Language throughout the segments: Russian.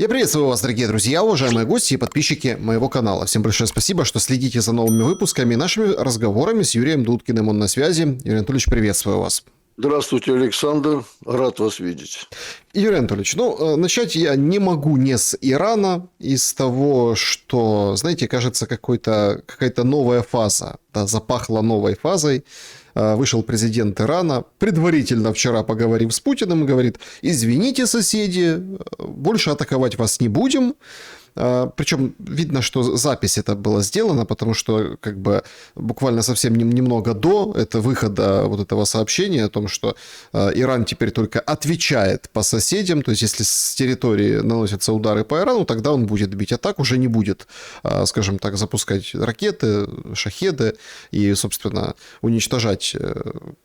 Я приветствую вас, дорогие друзья, уважаемые гости и подписчики моего канала. Всем большое спасибо, что следите за новыми выпусками и нашими разговорами с Юрием Дудкиным. Он на связи. Юрий Анатольевич, приветствую вас. Здравствуйте, Александр. Рад вас видеть. Юрий Анатольевич, начать я не могу не с Ирана, из того, что, знаете, кажется, какая-то новая фаза, да, запахла новой фазой. Вышел президент Ирана, предварительно вчера поговорив с Путиным, говорит: извините, соседи, больше атаковать вас не будем. Причем видно, что запись это была сделана, потому что буквально совсем немного до выхода вот этого сообщения о том, что Иран теперь только отвечает по соседям, то есть если с территории наносятся удары по Ирану, тогда он будет бить, а так уже не будет, скажем так, запускать ракеты, шахеды и, собственно, уничтожать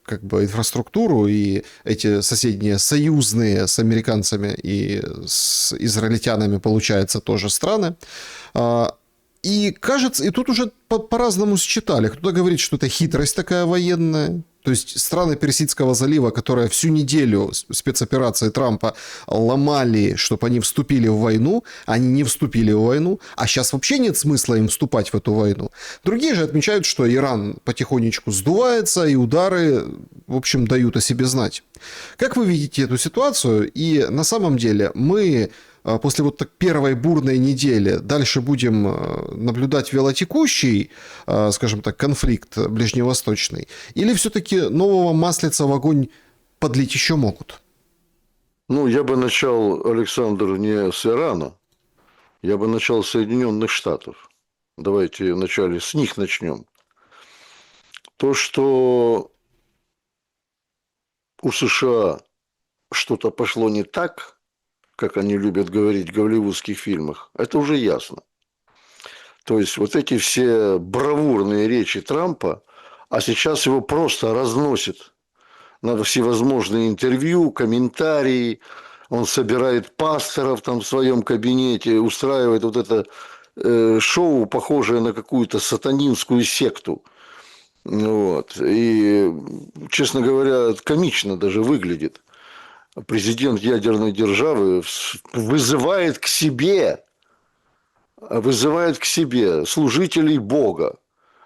инфраструктуру и эти соседние союзные с американцами и с израильтянами, получается, тоже страны. И кажется, и тут уже по-разному считали. Кто-то говорит, что это хитрость такая военная. То есть страны Персидского залива, которые всю неделю спецоперации Трампа ломали, чтобы они вступили в войну, они не вступили в войну, а сейчас вообще нет смысла им вступать в эту войну. Другие же отмечают, что Иран потихонечку сдувается, и удары, в общем, дают о себе знать. Как вы видите эту ситуацию? И на самом деле мы после вот так первой бурной недели дальше будем наблюдать вялотекущий, скажем так, конфликт ближневосточный, или все-таки нового маслица в огонь подлить еще могут? Я бы начал, Александр, не с Ирана, я бы начал с Соединенных Штатов. Давайте вначале с них начнем. То, что у США что-то пошло не так, как они любят говорить в голливудских фильмах, это уже ясно. То есть вот эти все бравурные речи Трампа, а сейчас его просто разносит на всевозможные интервью, комментарии, он собирает пасторов там в своем кабинете, устраивает вот это шоу, похожее на какую-то сатанинскую секту. Вот. И, честно говоря, комично даже выглядит. Президент ядерной державы вызывает к себе служителей Бога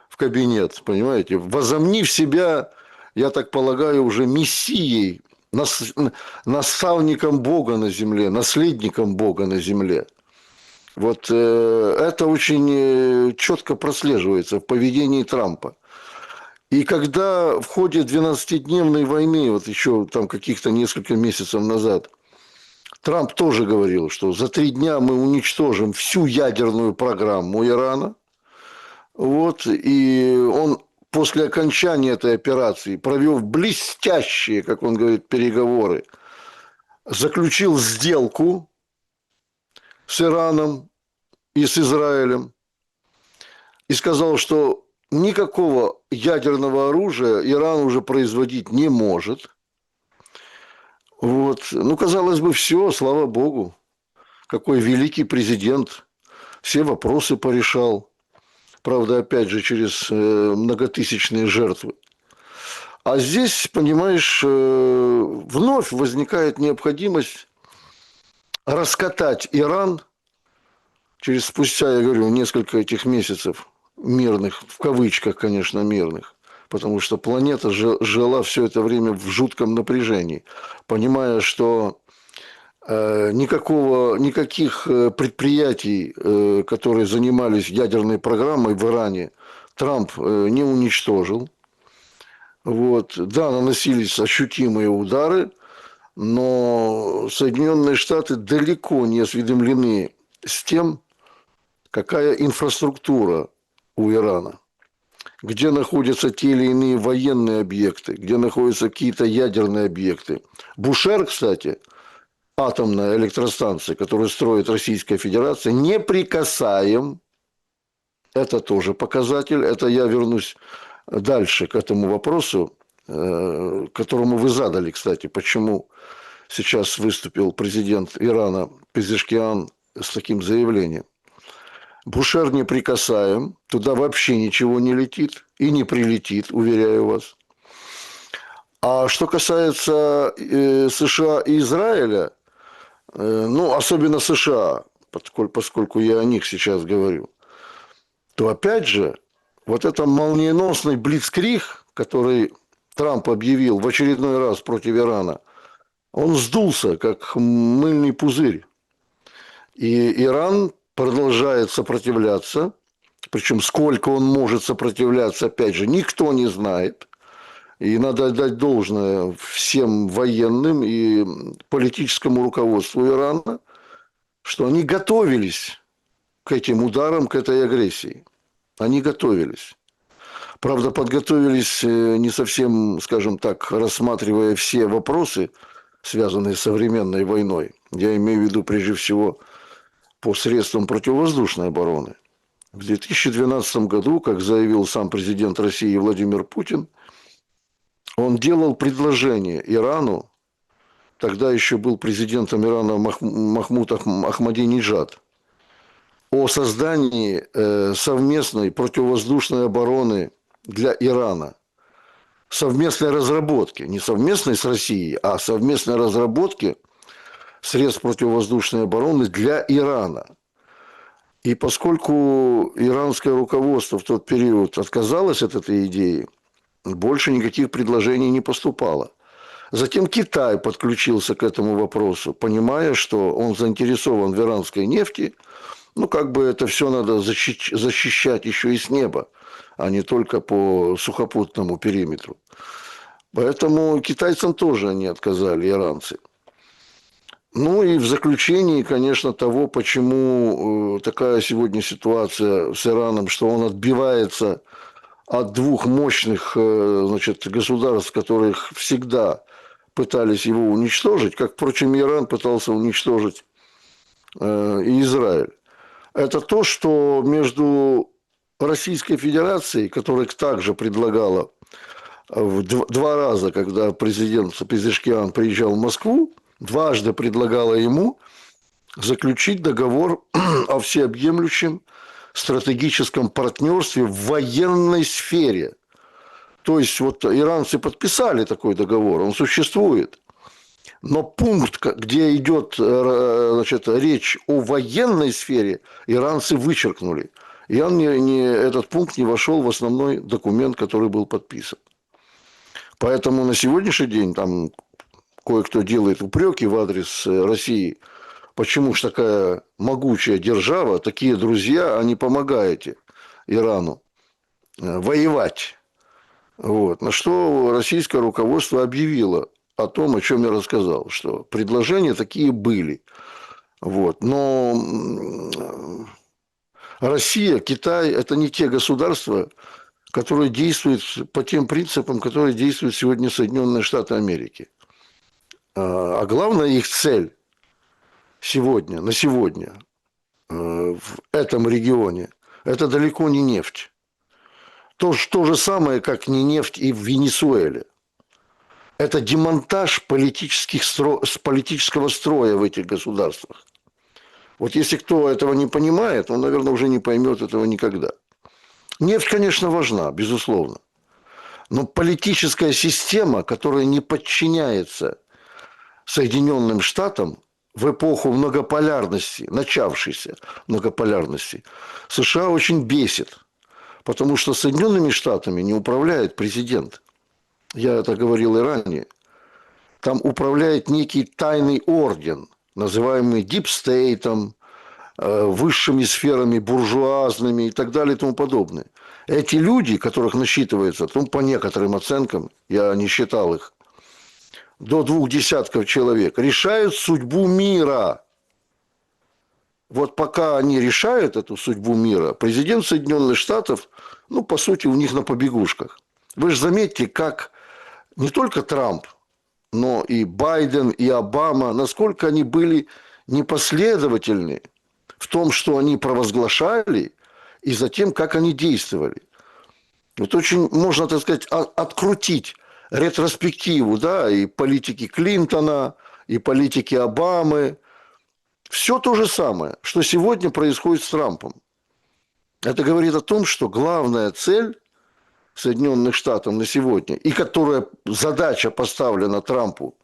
в кабинет, понимаете, возомнив себя, я так полагаю, уже мессией, наставником Бога на земле, наследником Бога на земле. Вот это очень четко прослеживается в поведении Трампа. И когда в ходе 12-дневной войны, вот еще там каких-то несколько месяцев назад, Трамп тоже говорил, что за 3 дня мы уничтожим всю ядерную программу Ирана. Вот, и он после окончания этой операции провел блестящие, как он говорит, переговоры, заключил сделку с Ираном и с Израилем и сказал, что никакого ядерного оружия Иран уже производить не может. Вот. Казалось бы, все, слава богу. Какой великий президент. Все вопросы порешал. Правда, опять же, через многотысячные жертвы. А здесь, понимаешь, вновь возникает необходимость раскатать Иран спустя, я говорю, несколько этих месяцев мирных, в кавычках, конечно, мирных, потому что планета жила все это время в жутком напряжении, понимая, что никаких предприятий, которые занимались ядерной программой в Иране, Трамп не уничтожил. Вот. Да, наносились ощутимые удары, но Соединенные Штаты далеко не осведомлены с тем, какая инфраструктура у Ирана, где находятся те или иные военные объекты, где находятся какие-то ядерные объекты. Бушер, кстати, атомная электростанция, которую строит Российская Федерация, неприкасаем. Это тоже показатель. Это я вернусь дальше к этому вопросу, которому вы задали, кстати, почему сейчас выступил президент Ирана Пезешкиан с таким заявлением. Бушер неприкасаем, туда вообще ничего не летит и не прилетит, уверяю вас. А что касается США и Израиля, ну, особенно США, поскольку я о них сейчас говорю, то опять же, вот это молниеносный блицкриг, который Трамп объявил в очередной раз против Ирана, он сдулся, как мыльный пузырь. И Иран продолжает сопротивляться, причем сколько он может сопротивляться, опять же, никто не знает. И надо отдать должное всем военным и политическому руководству Ирана, что они готовились к этим ударам, к этой агрессии. Они готовились. Правда, подготовились не совсем, скажем так, рассматривая все вопросы, связанные с современной войной. Я имею в виду прежде всего по средствам противовоздушной обороны. В 2012 году, как заявил сам президент России Владимир Путин, он делал предложение Ирану, тогда еще был президентом Ирана Махмуд Ахмадинеджад, о создании совместной противовоздушной обороны для Ирана. Совместной разработки, не совместной с Россией, а совместной разработки средств противовоздушной обороны для Ирана. И поскольку иранское руководство в тот период отказалось от этой идеи, больше никаких предложений не поступало. Затем Китай подключился к этому вопросу, понимая, что он заинтересован в иранской нефти. Ну, как бы это все надо защищать еще и с неба, а не только по сухопутному периметру. Поэтому китайцам тоже не отказали иранцы. Ну и в заключении, конечно, того, почему такая сегодня ситуация с Ираном, что он отбивается от двух мощных, значит, государств, которых всегда пытались его уничтожить, как, впрочем, Иран пытался уничтожить и Израиль. Это то, что между Российской Федерацией, которая также предлагала два раза, когда президент Пезешкиан приезжал в Москву, дважды предлагала ему заключить договор о всеобъемлющем стратегическом партнерстве в военной сфере. То есть, вот иранцы подписали такой договор, он существует. Но пункт, где идет, значит, речь о военной сфере, иранцы вычеркнули. И этот пункт не вошел в основной документ, который был подписан. Поэтому на сегодняшний день там кое-кто делает упреки в адрес России. Почему же такая могучая держава, такие друзья, а не помогаете Ирану воевать? Вот. На что российское руководство объявило о том, о чем я рассказал, что предложения такие были. Вот. Но Россия, Китай – это не те государства, которые действуют по тем принципам, которые действуют сегодня Соединенные Штаты Америки. А главная их цель сегодня, на сегодня в этом регионе – это далеко не нефть. То же самое, как не нефть и в Венесуэле. Это демонтаж политического строя в этих государствах. Вот если кто этого не понимает, он, наверное, уже не поймет этого никогда. Нефть, конечно, важна, безусловно. Но политическая система, которая не подчиняется Соединенным Штатам в эпоху многополярности, начавшейся многополярности, США очень бесит. Потому что Соединенными Штатами не управляет президент. Я это говорил и ранее. Там управляет некий тайный орден, называемый дипстейтом, высшими сферами буржуазными и так далее и тому подобное. Эти люди, которых насчитывается, ну, по некоторым оценкам, я не считал их, до 20 человек, решают судьбу мира. Вот пока они решают эту судьбу мира, президент Соединенных Штатов, ну, по сути, у них на побегушках. Вы же заметьте, как не только Трамп, но и Байден, и Обама, насколько они были непоследовательны в том, что они провозглашали, и затем, как они действовали. Вот очень можно, так сказать, открутить ретроспективу, да, и политики Клинтона, и политики Обамы. Все то же самое, что сегодня происходит с Трампом. Это говорит о том, что главная цель Соединенных Штатов на сегодня, и которая задача поставлена Трампу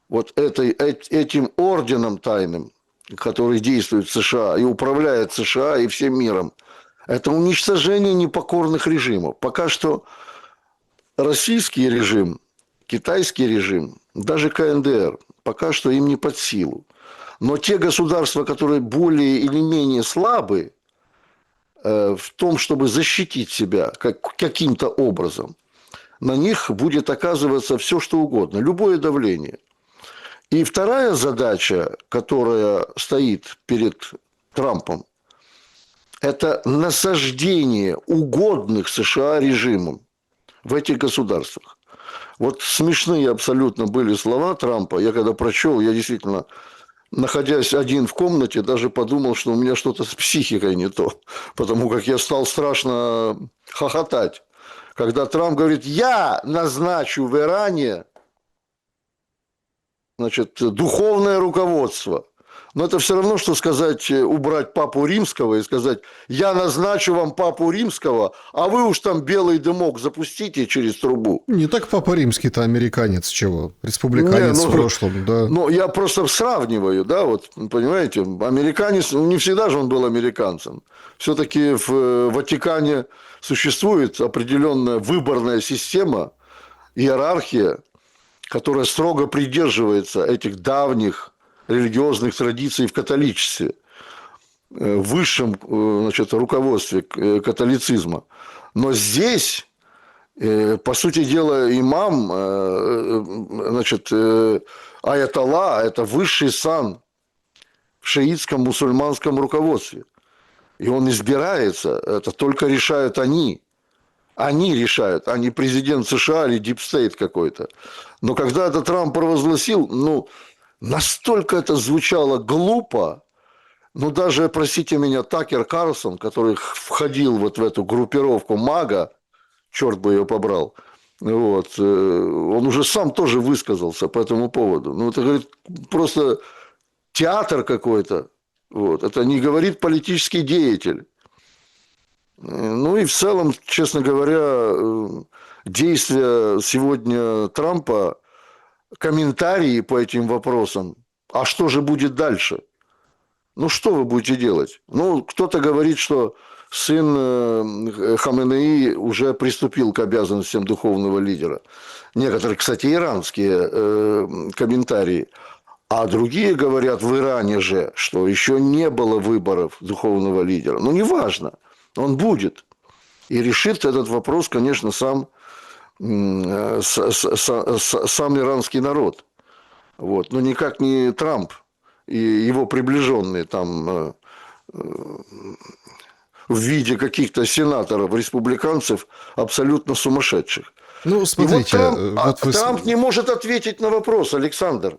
вот этим орденом тайным, который действует в США и управляет США и всем миром, это уничтожение непокорных режимов. Пока что российский режим, китайский режим, даже КНДР, пока что им не под силу. Но те государства, которые более или менее слабы в том, чтобы защитить себя каким-то образом, на них будет оказываться все, что угодно, любое давление. И вторая задача, которая стоит перед Трампом, это насаждение угодных США режимом в этих государствах. Вот смешные абсолютно были слова Трампа. Я когда прочел, я действительно, находясь один в комнате, даже подумал, что у меня что-то с психикой не то. Потому как я стал страшно хохотать. Когда Трамп говорит, я назначу в Иране, значит, духовное руководство. Но это все равно, что сказать, убрать папу римского и сказать, я назначу вам папу римского, а вы уж там белый дымок запустите через трубу. Не так Папа Римский-то американец, чего? Республиканец в прошлом, да. Ну, я просто сравниваю, да, вот, понимаете, американец, не всегда же он был американцем. Все-таки в Ватикане существует определенная выборная система, иерархия, которая строго придерживается этих давних религиозных традиций в католичестве, в высшем, значит, руководстве католицизма. Но здесь, по сути дела, имам, значит, аятолла – это высший сан в шиитском мусульманском руководстве. И он избирается, это только решают они. Они решают, а не президент США или дипстейт какой-то. Но когда это Трамп провозгласил, ну, настолько это звучало глупо, ну, даже, простите меня, Такер Карлсон, который входил вот в эту группировку МАГА, черт бы ее побрал, вот, он уже сам тоже высказался по этому поводу. Ну, это, говорит, просто театр какой-то. Вот. Это не говорит политический деятель. Ну и в целом, честно говоря, действия сегодня Трампа, комментарии по этим вопросам, а что же будет дальше? Ну, что вы будете делать? Ну, кто-то говорит, что сын Хаменеи уже приступил к обязанностям духовного лидера. Некоторые, кстати, иранские комментарии. А другие говорят в Иране же, что еще не было выборов духовного лидера. Ну, неважно, он будет. И решит этот вопрос, конечно, сам иранский народ. Вот. Но никак не Трамп и его приближенные там в виде каких-то сенаторов, республиканцев, абсолютно сумасшедших. Ну, смотрите, вот Трамп не может ответить на вопрос, Александр.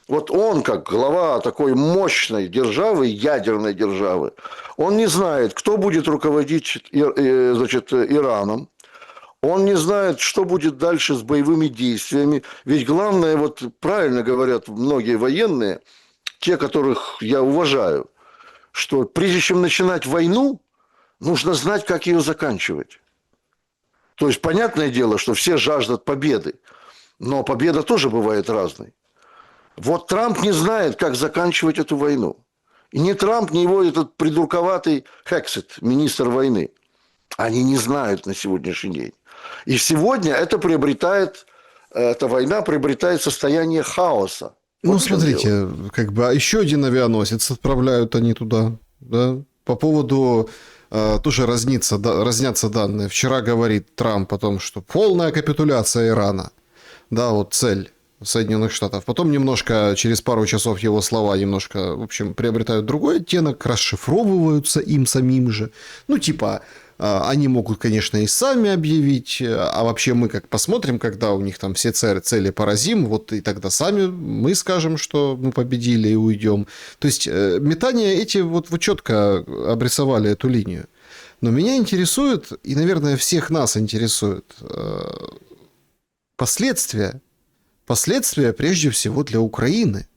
Вот он, как глава такой мощной державы, ядерной державы, он не знает, кто будет руководить, значит, Ираном. Он не знает, что будет дальше с боевыми действиями. Ведь главное, вот правильно говорят многие военные, те, которых я уважаю, что прежде чем начинать войну, нужно знать, как ее заканчивать. То есть, понятное дело, что все жаждут победы, но победа тоже бывает разной. Вот Трамп не знает, как заканчивать эту войну. И ни Трамп, ни его этот придурковатый Хексет, министр войны, они не знают на сегодняшний день. И сегодня эта война приобретает состояние хаоса. Ну, смотрите, как бы еще один авианосец отправляют они туда, да, по поводу тоже разнятся данные. Вчера говорит Трамп о том, что полная капитуляция Ирана, да, вот цель Соединенных Штатов. Потом немножко, через пару часов его слова немножко, в общем, приобретают другой оттенок, расшифровываются им самим же. Ну, типа, они могут, конечно, и сами объявить, а вообще мы как посмотрим, когда у них там все цели поразим, вот и тогда сами мы скажем, что мы победили и уйдем. То есть, метания эти, вот вы четко обрисовали эту линию. Но меня интересует, и, наверное, всех нас интересует, последствия прежде всего для Украины.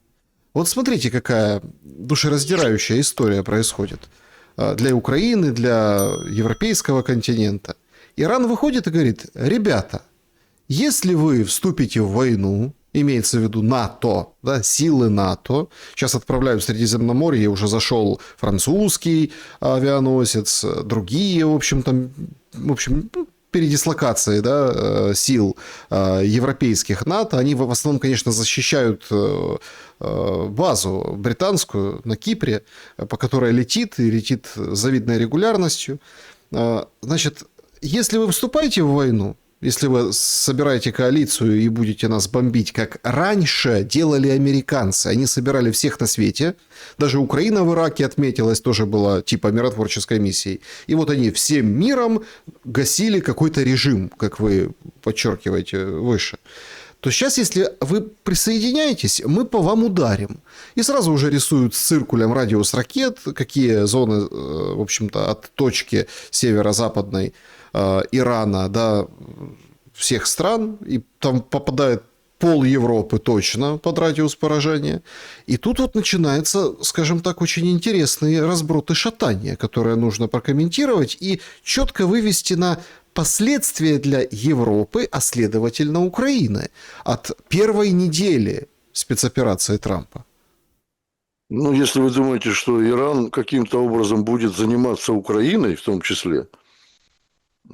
Вот смотрите, какая душераздирающая история происходит для Украины, для европейского континента. Иран выходит и говорит: ребята, если вы вступите в войну имеется в виду НАТО, да, силы НАТО, сейчас отправляют в Средиземноморье, уже зашел французский авианосец, другие, в общем, передислокации, да, сил европейских НАТО, они в основном, конечно, защищают базу британскую на Кипре, по которой летит, и летит с завидной регулярностью. Значит, если вы вступаете в войну, если вы собираете коалицию и будете нас бомбить, как раньше делали американцы, они собирали всех на свете, даже Украина в Ираке отметилась, тоже была типа миротворческой миссией, и вот они всем миром гасили какой-то режим, как вы подчеркиваете выше, то сейчас, если вы присоединяетесь, мы по вам ударим. И сразу уже рисуют с циркулем радиус ракет, какие зоны, в общем-то, от точки северо-западной Ирана до всех стран, и там попадает пол Европы точно под радиус поражения. И тут вот начинается, скажем так, очень интересный разброд и шатание, которое нужно прокомментировать и четко вывести на последствия для Европы, а следовательно Украины, от первой недели спецоперации Трампа. Ну, если вы думаете, что Иран каким-то образом будет заниматься Украиной в том числе,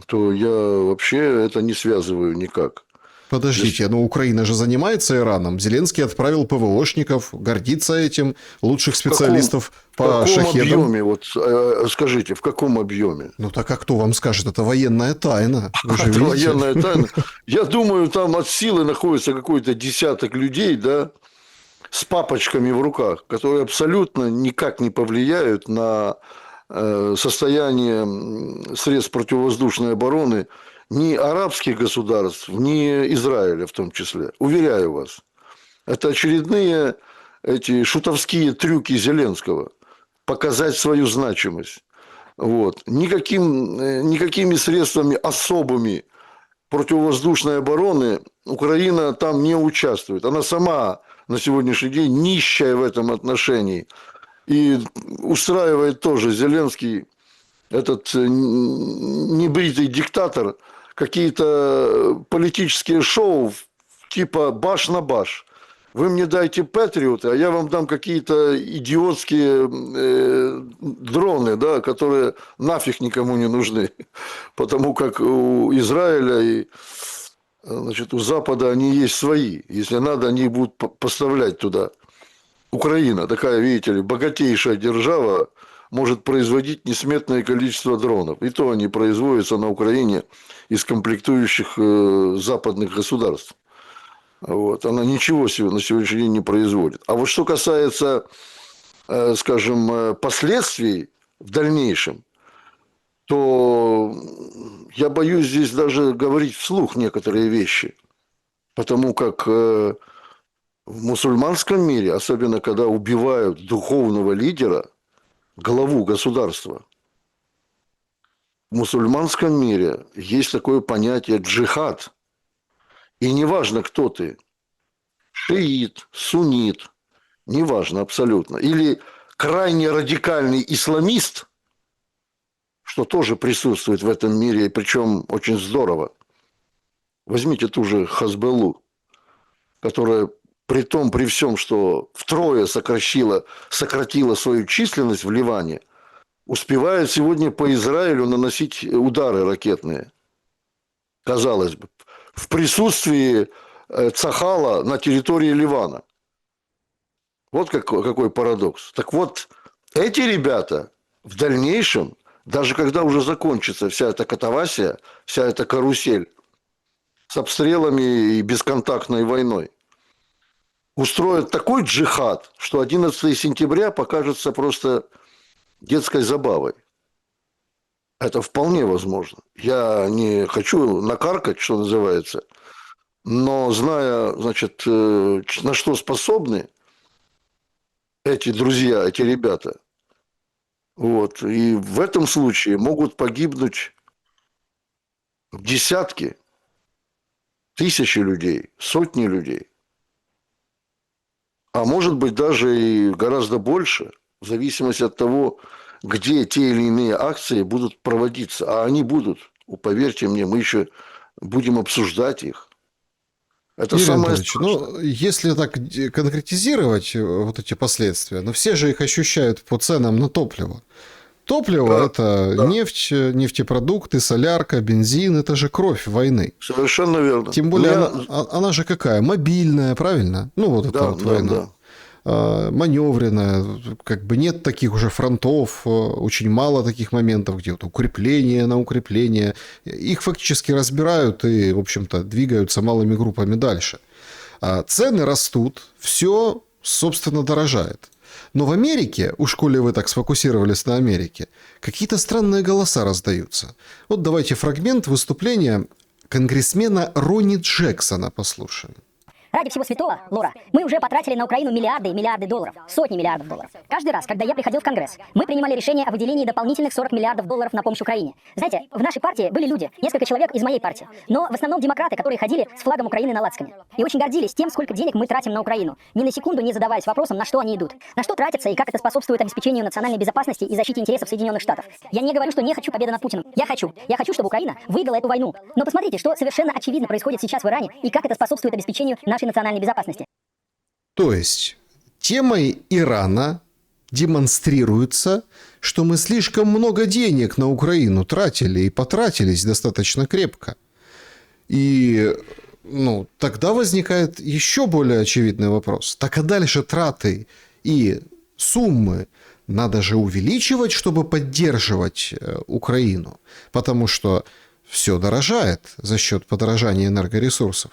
то я вообще это не связываю никак. Подождите, но Украина же занимается Ираном. Зеленский отправил ПВОшников, гордится этим, лучших специалистов по шахедам. В каком объеме? Вот скажите, в каком объеме? Ну так а кто вам скажет? Это военная тайна. Вы же Это видите? военная тайна. Я думаю, там от силы находится какой-то десяток людей, да, с папочками в руках, которые абсолютно никак не повлияют на состояние средств противовоздушной обороны ни арабских государств, ни Израиля в том числе. Уверяю вас. Это очередные эти шутовские трюки Зеленского. Показать свою значимость. Вот. Никакими средствами особыми противовоздушной обороны Украина там не участвует. Она сама на сегодняшний день нищая в этом отношении. И устраивает тоже Зеленский, этот небритый диктатор, какие-то политические шоу типа баш на баш. Вы мне дайте Патриоты, а я вам дам какие-то идиотские дроны, да, которые нафиг никому не нужны. Потому как у Израиля и значит, у Запада они есть свои. Если надо, они будут поставлять туда. Украина, такая, видите ли, богатейшая держава, может производить несметное количество дронов. И то они производятся на Украине из комплектующих западных государств. Вот. Она ничего на сегодняшний день не производит. А вот что касается, скажем, последствий в дальнейшем, то я боюсь здесь даже говорить вслух некоторые вещи. Потому как в мусульманском мире, особенно когда убивают духовного лидера, главу государства, в мусульманском мире есть такое понятие джихад. И неважно, кто ты, шиит, суннит, неважно абсолютно, или крайне радикальный исламист, что тоже присутствует в этом мире, и причем очень здорово. Возьмите ту же Хазбеллу, которая при всем, что втрое сократила свою численность в Ливане, успевает сегодня по Израилю наносить удары ракетные. Казалось бы, в присутствии Цахала на территории Ливана. Вот какой парадокс. Так вот, эти ребята в дальнейшем, даже когда уже закончится вся эта катавасия, вся эта карусель с обстрелами и бесконтактной войной, устроят такой джихад, что 11 сентября покажется просто детской забавой. Это вполне возможно. Я не хочу накаркать, что называется, но зная, значит, на что способны эти друзья, эти ребята, вот, и в этом случае могут погибнуть десятки, тысячи людей, сотни людей. А может быть даже и гораздо больше, в зависимости от того, где те или иные акции будут проводиться. А они будут, поверьте мне, мы еще будем обсуждать их. Это Юрий самое Анатольевич, страшное. ну, если так конкретизировать вот эти последствия, но все же их ощущают по ценам на топливо. Топливо – Да, это да, нефть, нефтепродукты, солярка, бензин – это же кровь войны. совершенно верно. Тем более Меня... она же какая? Мобильная, правильно? Ну, вот эта Да, вот да, война. да. Маневренная, как бы нет таких уже фронтов, очень мало таких моментов, где вот укрепление на укрепление. Их фактически разбирают и, в общем-то, двигаются малыми группами дальше. Цены растут, все, собственно, дорожает. Но в Америке, уж коли вы так сфокусировались на Америке, какие-то странные голоса раздаются. Вот давайте фрагмент выступления конгрессмена Ронни Джексона послушаем. Ради всего святого, Лора, мы уже потратили на Украину миллиарды и миллиарды долларов, сотни миллиардов долларов. Каждый раз, когда я приходил в Конгресс, мы принимали решение о выделении дополнительных 40 миллиардов долларов на помощь Украине. Знаете, в нашей партии были люди, несколько человек из моей партии, но в основном демократы, которые ходили с флагом Украины на лацкане. И очень гордились тем, сколько денег мы тратим на Украину, ни на секунду не задаваясь вопросом, на что они идут, на что тратятся и как это способствует обеспечению национальной безопасности и защите интересов Соединенных Штатов. Я не говорю, что не хочу победы над Путиным. Я хочу, чтобы Украина выиграла эту войну. Но посмотрите, что совершенно очевидно происходит сейчас в Иране и как это способствует обеспечению нашей национальной безопасности. То есть темой Ирана демонстрируется, что мы слишком много денег на Украину тратили и потратились достаточно крепко. И тогда возникает еще более очевидный вопрос. Так а дальше траты и суммы надо же увеличивать, чтобы поддерживать Украину. Потому что все дорожает за счет подорожания энергоресурсов.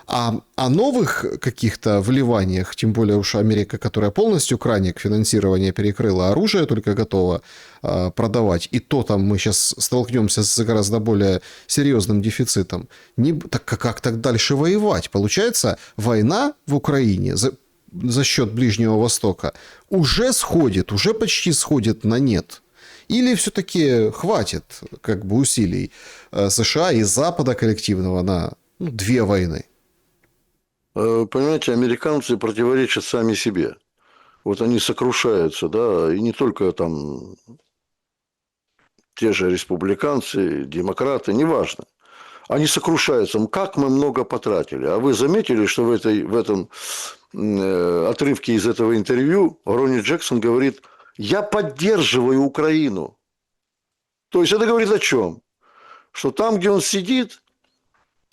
О новых каких-то вливаниях, тем более уж Америка, которая полностью краник финансирования перекрыла, оружие только готова продавать, и то там мы сейчас столкнемся с гораздо более серьезным дефицитом. Так как так дальше воевать? Получается, война в Украине за счет Ближнего Востока уже почти сходит на нет. Или все-таки хватит усилий США и Запада коллективного на две войны? Понимаете, американцы противоречат сами себе. Вот они сокрушаются, да, и не только там те же республиканцы, демократы, неважно. Они сокрушаются, как мы много потратили. А вы заметили, что в этом отрывке из этого интервью Ронни Джексон говорит: я поддерживаю Украину. То есть это говорит о чем? Что там, где он сидит,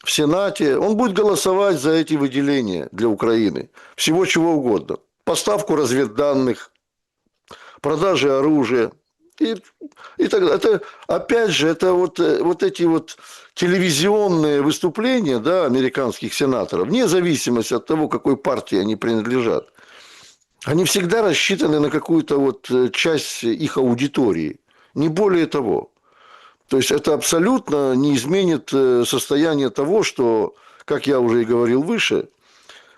в Сенате, он будет голосовать за эти выделения для Украины. Всего чего угодно. Поставку разведданных, продажи оружия. И так далее. Это, опять же, это вот эти вот телевизионные выступления, да, американских сенаторов, вне зависимости от того, какой партии они принадлежат, они всегда рассчитаны на какую-то вот часть их аудитории. Не более того. То есть это абсолютно не изменит состояние того, что, как я уже и говорил выше,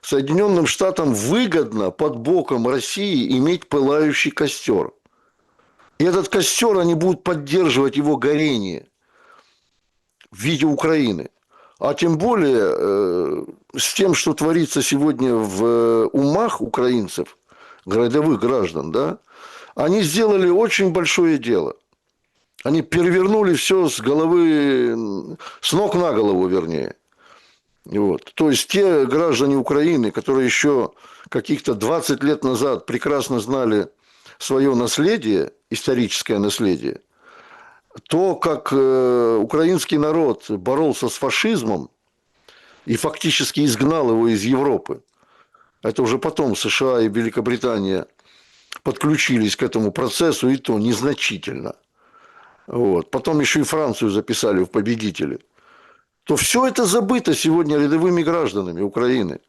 Соединенным Штатам выгодно под боком России иметь пылающий костер. И этот костер, они будут поддерживать его горение в виде Украины. А тем более с тем, что творится сегодня в умах украинцев, городовых граждан, да, они сделали очень большое дело. Они перевернули все с ног на голову, вернее. Вот. То есть те граждане Украины, которые еще каких-то 20 лет назад прекрасно знали свое наследие, историческое наследие, то, как украинский народ боролся с фашизмом и фактически изгнал его из Европы, это уже потом США и Великобритания подключились к этому процессу, и то незначительно. Вот. Потом еще и Францию записали в победители. То все это забыто сегодня рядовыми гражданами Украины.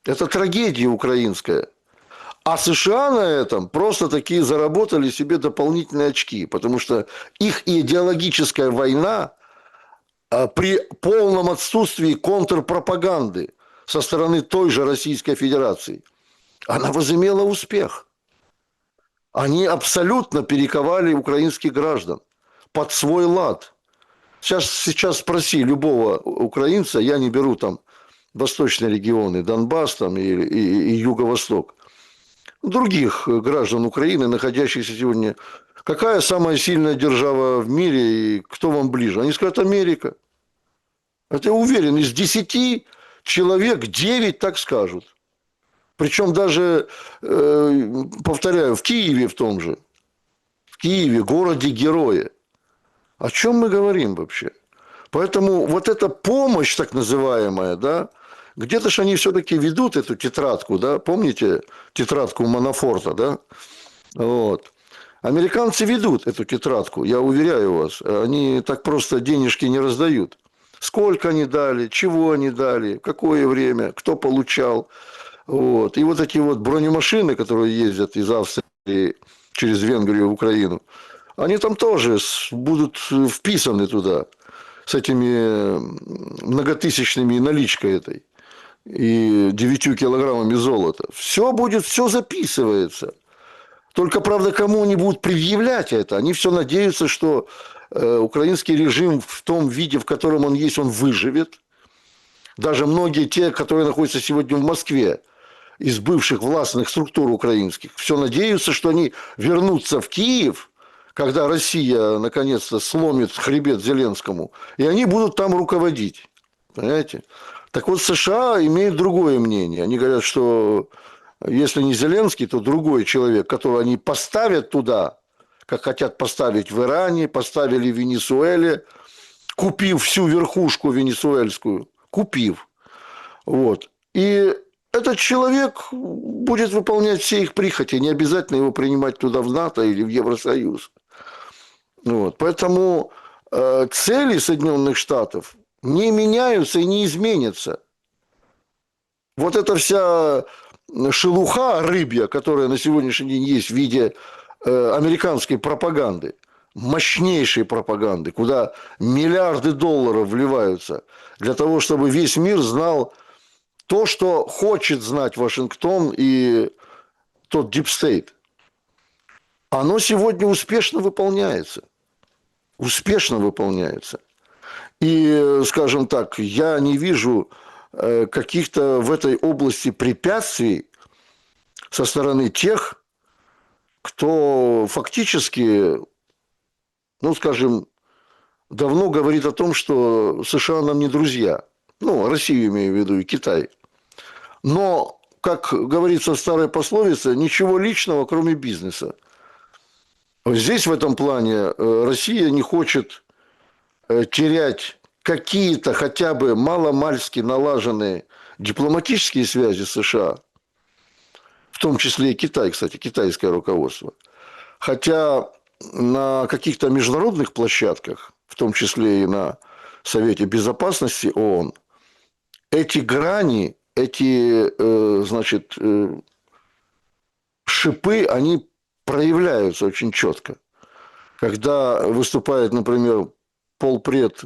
Это трагедия украинская. А США на этом просто такие заработали себе дополнительные очки, потому что их идеологическая война при полном отсутствии контрпропаганды со стороны той же Российской Федерации, она возымела успех. Они абсолютно перековали украинских граждан под свой лад. Сейчас спроси любого украинца, я не беру там восточные регионы, Донбасс там, и Юго-Восток, других граждан Украины, находящихся сегодня, какая самая сильная держава в мире и кто вам ближе? Они скажут: Америка. Это я уверен, из 10 человек 9 так скажут. Причем даже, повторяю, в Киеве в том же. В Киеве, городе-герое. О чем мы говорим вообще? Поэтому вот эта помощь, так называемая, да, где-то же они все-таки ведут эту тетрадку, да, помните тетрадку Манафорта, да? Вот. Американцы ведут эту тетрадку, я уверяю вас. Они так просто денежки не раздают. Сколько они дали, чего они дали, в какое время, кто получал. Вот. И вот эти вот бронемашины, которые ездят из Австрии через Венгрию в Украину, они там тоже будут вписаны туда с этими многотысячными наличкой этой и 9 килограммами золота. Все будет, все записывается. Только, правда, кому они будут предъявлять это? Они все надеются, что украинский режим в том виде, в котором он есть, он выживет. Даже многие те, которые находятся сегодня в Москве, из бывших властных структур украинских, все надеются, что они вернутся в Киев, когда Россия наконец-то сломит хребет Зеленскому, и они будут там руководить. Понимаете? Так вот, США имеют другое мнение. Они говорят, что если не Зеленский, то другой человек, которого они поставят туда, как хотят поставить в Иране, поставили в Венесуэле, купив всю верхушку венесуэльскую, купив. Вот. И этот человек будет выполнять все их прихоти, не обязательно его принимать туда в НАТО или в Евросоюз. Вот. Поэтому цели Соединенных Штатов не меняются и не изменятся. Вот эта вся шелуха рыбья, которая на сегодняшний день есть в виде американской пропаганды, мощнейшей пропаганды, куда миллиарды долларов вливаются для того, чтобы весь мир знал то, что хочет знать Вашингтон и тот дипстейт. Оно сегодня успешно выполняется. Успешно выполняется. И, скажем так, я не вижу каких-то в этой области препятствий со стороны тех, кто фактически, ну, скажем, давно говорит о том, что США нам не друзья. Ну, Россию имею в виду и Китай. Но, как говорится в старой пословице, ничего личного, кроме бизнеса. Здесь в этом плане Россия не хочет терять какие-то хотя бы маломальски налаженные дипломатические связи с США, в том числе и Китай, кстати, китайское руководство. Хотя на каких-то международных площадках, в том числе и на Совете Безопасности ООН, эти грани, эти, значит, шипы, они проявляются очень четко. Когда выступает, например, полпред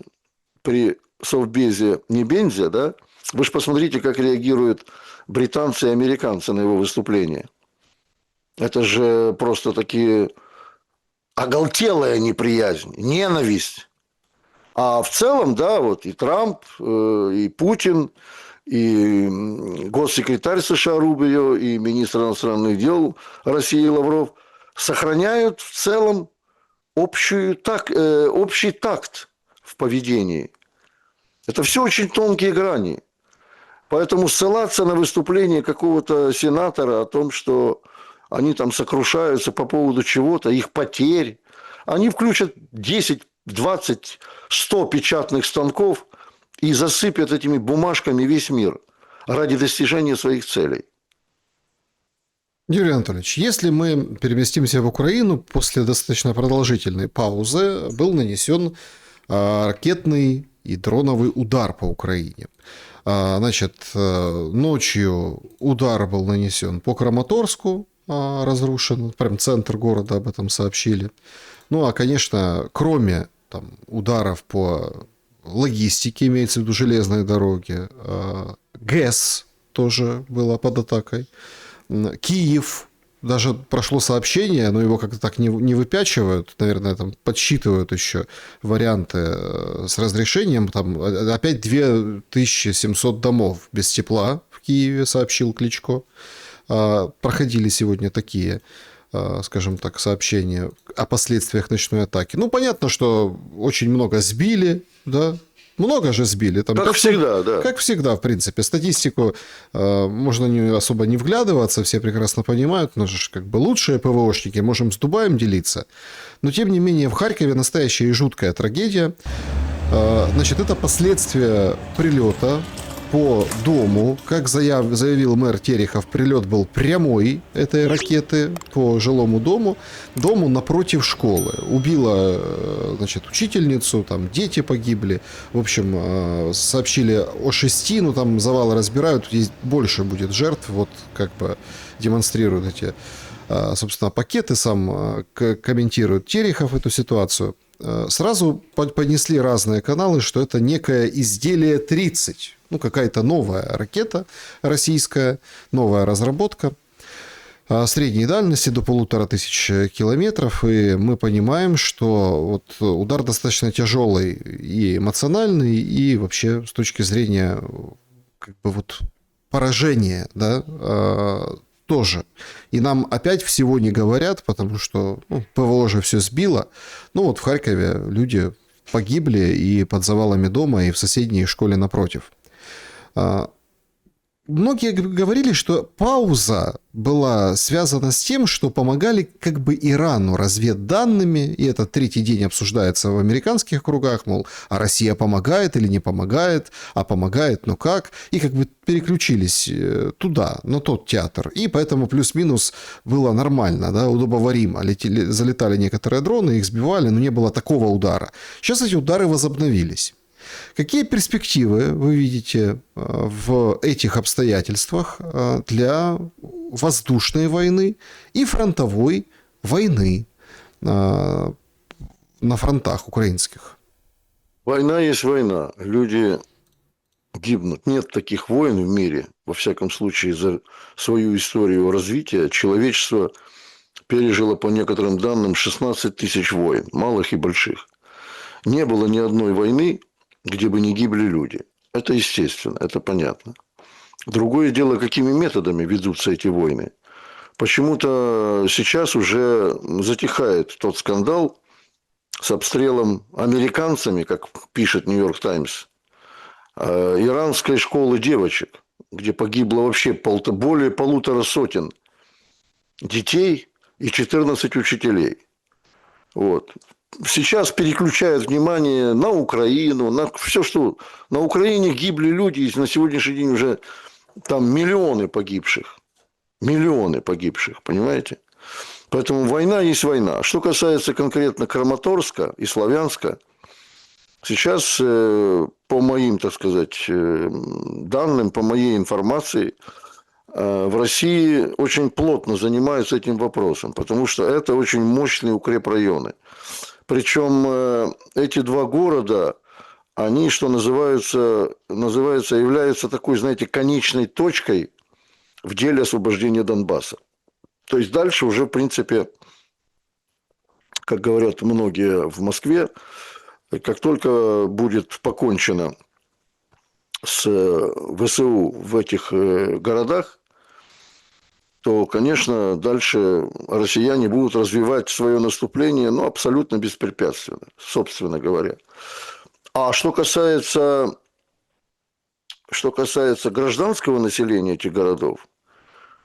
при Совбезе Небензя, да, вы же посмотрите, как реагируют британцы и американцы на его выступление. Это же просто такие оголтелая неприязнь, ненависть. А в целом, да, вот и Трамп, и Путин, и госсекретарь США Рубио, и министр иностранных дел России Лавров сохраняют в целом общий такт в поведении. Это все очень тонкие грани. Поэтому ссылаться на выступление какого-то сенатора о том, что они там сокрушаются по поводу чего-то, их потерь, они включат 10, 20, 100 печатных станков и засыпят этими бумажками весь мир ради достижения своих целей. Юрий Анатольевич, если мы переместимся в Украину, после достаточно продолжительной паузы был нанесен ракетный и дроновый удар по Украине. Значит, ночью удар был нанесен по Краматорску, разрушен, прям центр города, об этом сообщили. Ну, а, конечно, кроме там, ударов по логистике, имеется в виду железной дороги, ГЭС тоже была под атакой. Киев, даже прошло сообщение, но его как-то так не выпячивают, наверное, там подсчитывают еще варианты с разрешением. Там опять 2700 домов без тепла в Киеве, сообщил Кличко. Проходили сегодня такие, скажем так, сообщения о последствиях ночной атаки. Ну, понятно, что очень много сбили, да, Много же сбили. Там Как всегда, да. Как всегда, в принципе. Статистику можно особо не вглядываться, все прекрасно понимают, но же как бы лучшие ПВОшники, можем с Дубаем делиться. Но, тем не менее, в Харькове настоящая и жуткая трагедия. Значит, это последствия прилета по дому. Как заявил мэр Терехов, прилет был прямой этой ракеты по жилому дому напротив школы. Убила, значит, учительницу, там дети погибли. В общем, сообщили о 6, но там завалы разбирают, здесь больше будет жертв. Вот как бы демонстрируют эти, собственно, пакеты, сам комментирует Терехов эту ситуацию. Сразу поднесли разные каналы, что это некое изделие 30. Ну, какая-то новая ракета российская, новая разработка средней дальности до 1500 километров. И мы понимаем, что вот удар достаточно тяжелый и эмоциональный, и вообще с точки зрения как бы вот поражения, да, тоже. И нам опять всего не говорят, потому что ПВО же все сбило. Ну вот в Харькове люди погибли и под завалами дома, и в соседней школе напротив. Многие говорили, что пауза была связана с тем, что помогали как бы Ирану разведданными, и это третий день обсуждается в американских кругах, мол, а Россия помогает или не помогает, а помогает, ну как, и как бы переключились туда, на тот театр, и поэтому плюс-минус было нормально, да, удобоваримо, залетали некоторые дроны, их сбивали, но не было такого удара. Сейчас эти удары возобновились. Какие перспективы вы видите в этих обстоятельствах для воздушной войны и фронтовой войны на фронтах украинских? Война есть война. Люди гибнут. Нет таких войн в мире, во всяком случае, за свою историю развития. Человечество пережило, по некоторым данным, 16 тысяч войн, малых и больших. Не было ни одной войны, где бы не гибли люди. Это естественно, это понятно. Другое дело, какими методами ведутся эти войны. Почему-то сейчас уже затихает тот скандал с обстрелом американцами, как пишет Нью-Йорк Таймс, иранской школы девочек, где погибло вообще более 150 детей и 14 учителей. Вот. Сейчас переключают внимание на Украину, на все, что... На Украине гибли люди, и на сегодняшний день уже там миллионы погибших. Миллионы погибших, понимаете? Поэтому война есть война. Что касается конкретно Краматорска и Славянска, сейчас, по моим, так сказать, данным, по моей информации, в России очень плотно занимаются этим вопросом, потому что это очень мощные укрепрайоны. Причем эти два города, они, что называется, являются такой, знаете, конечной точкой в деле освобождения Донбасса. То есть дальше уже, в принципе, как говорят многие в Москве, как только будет покончено с ВСУ в этих городах, то, конечно, дальше россияне будут развивать свое наступление, ну, абсолютно беспрепятственно, собственно говоря. А что касается гражданского населения этих городов,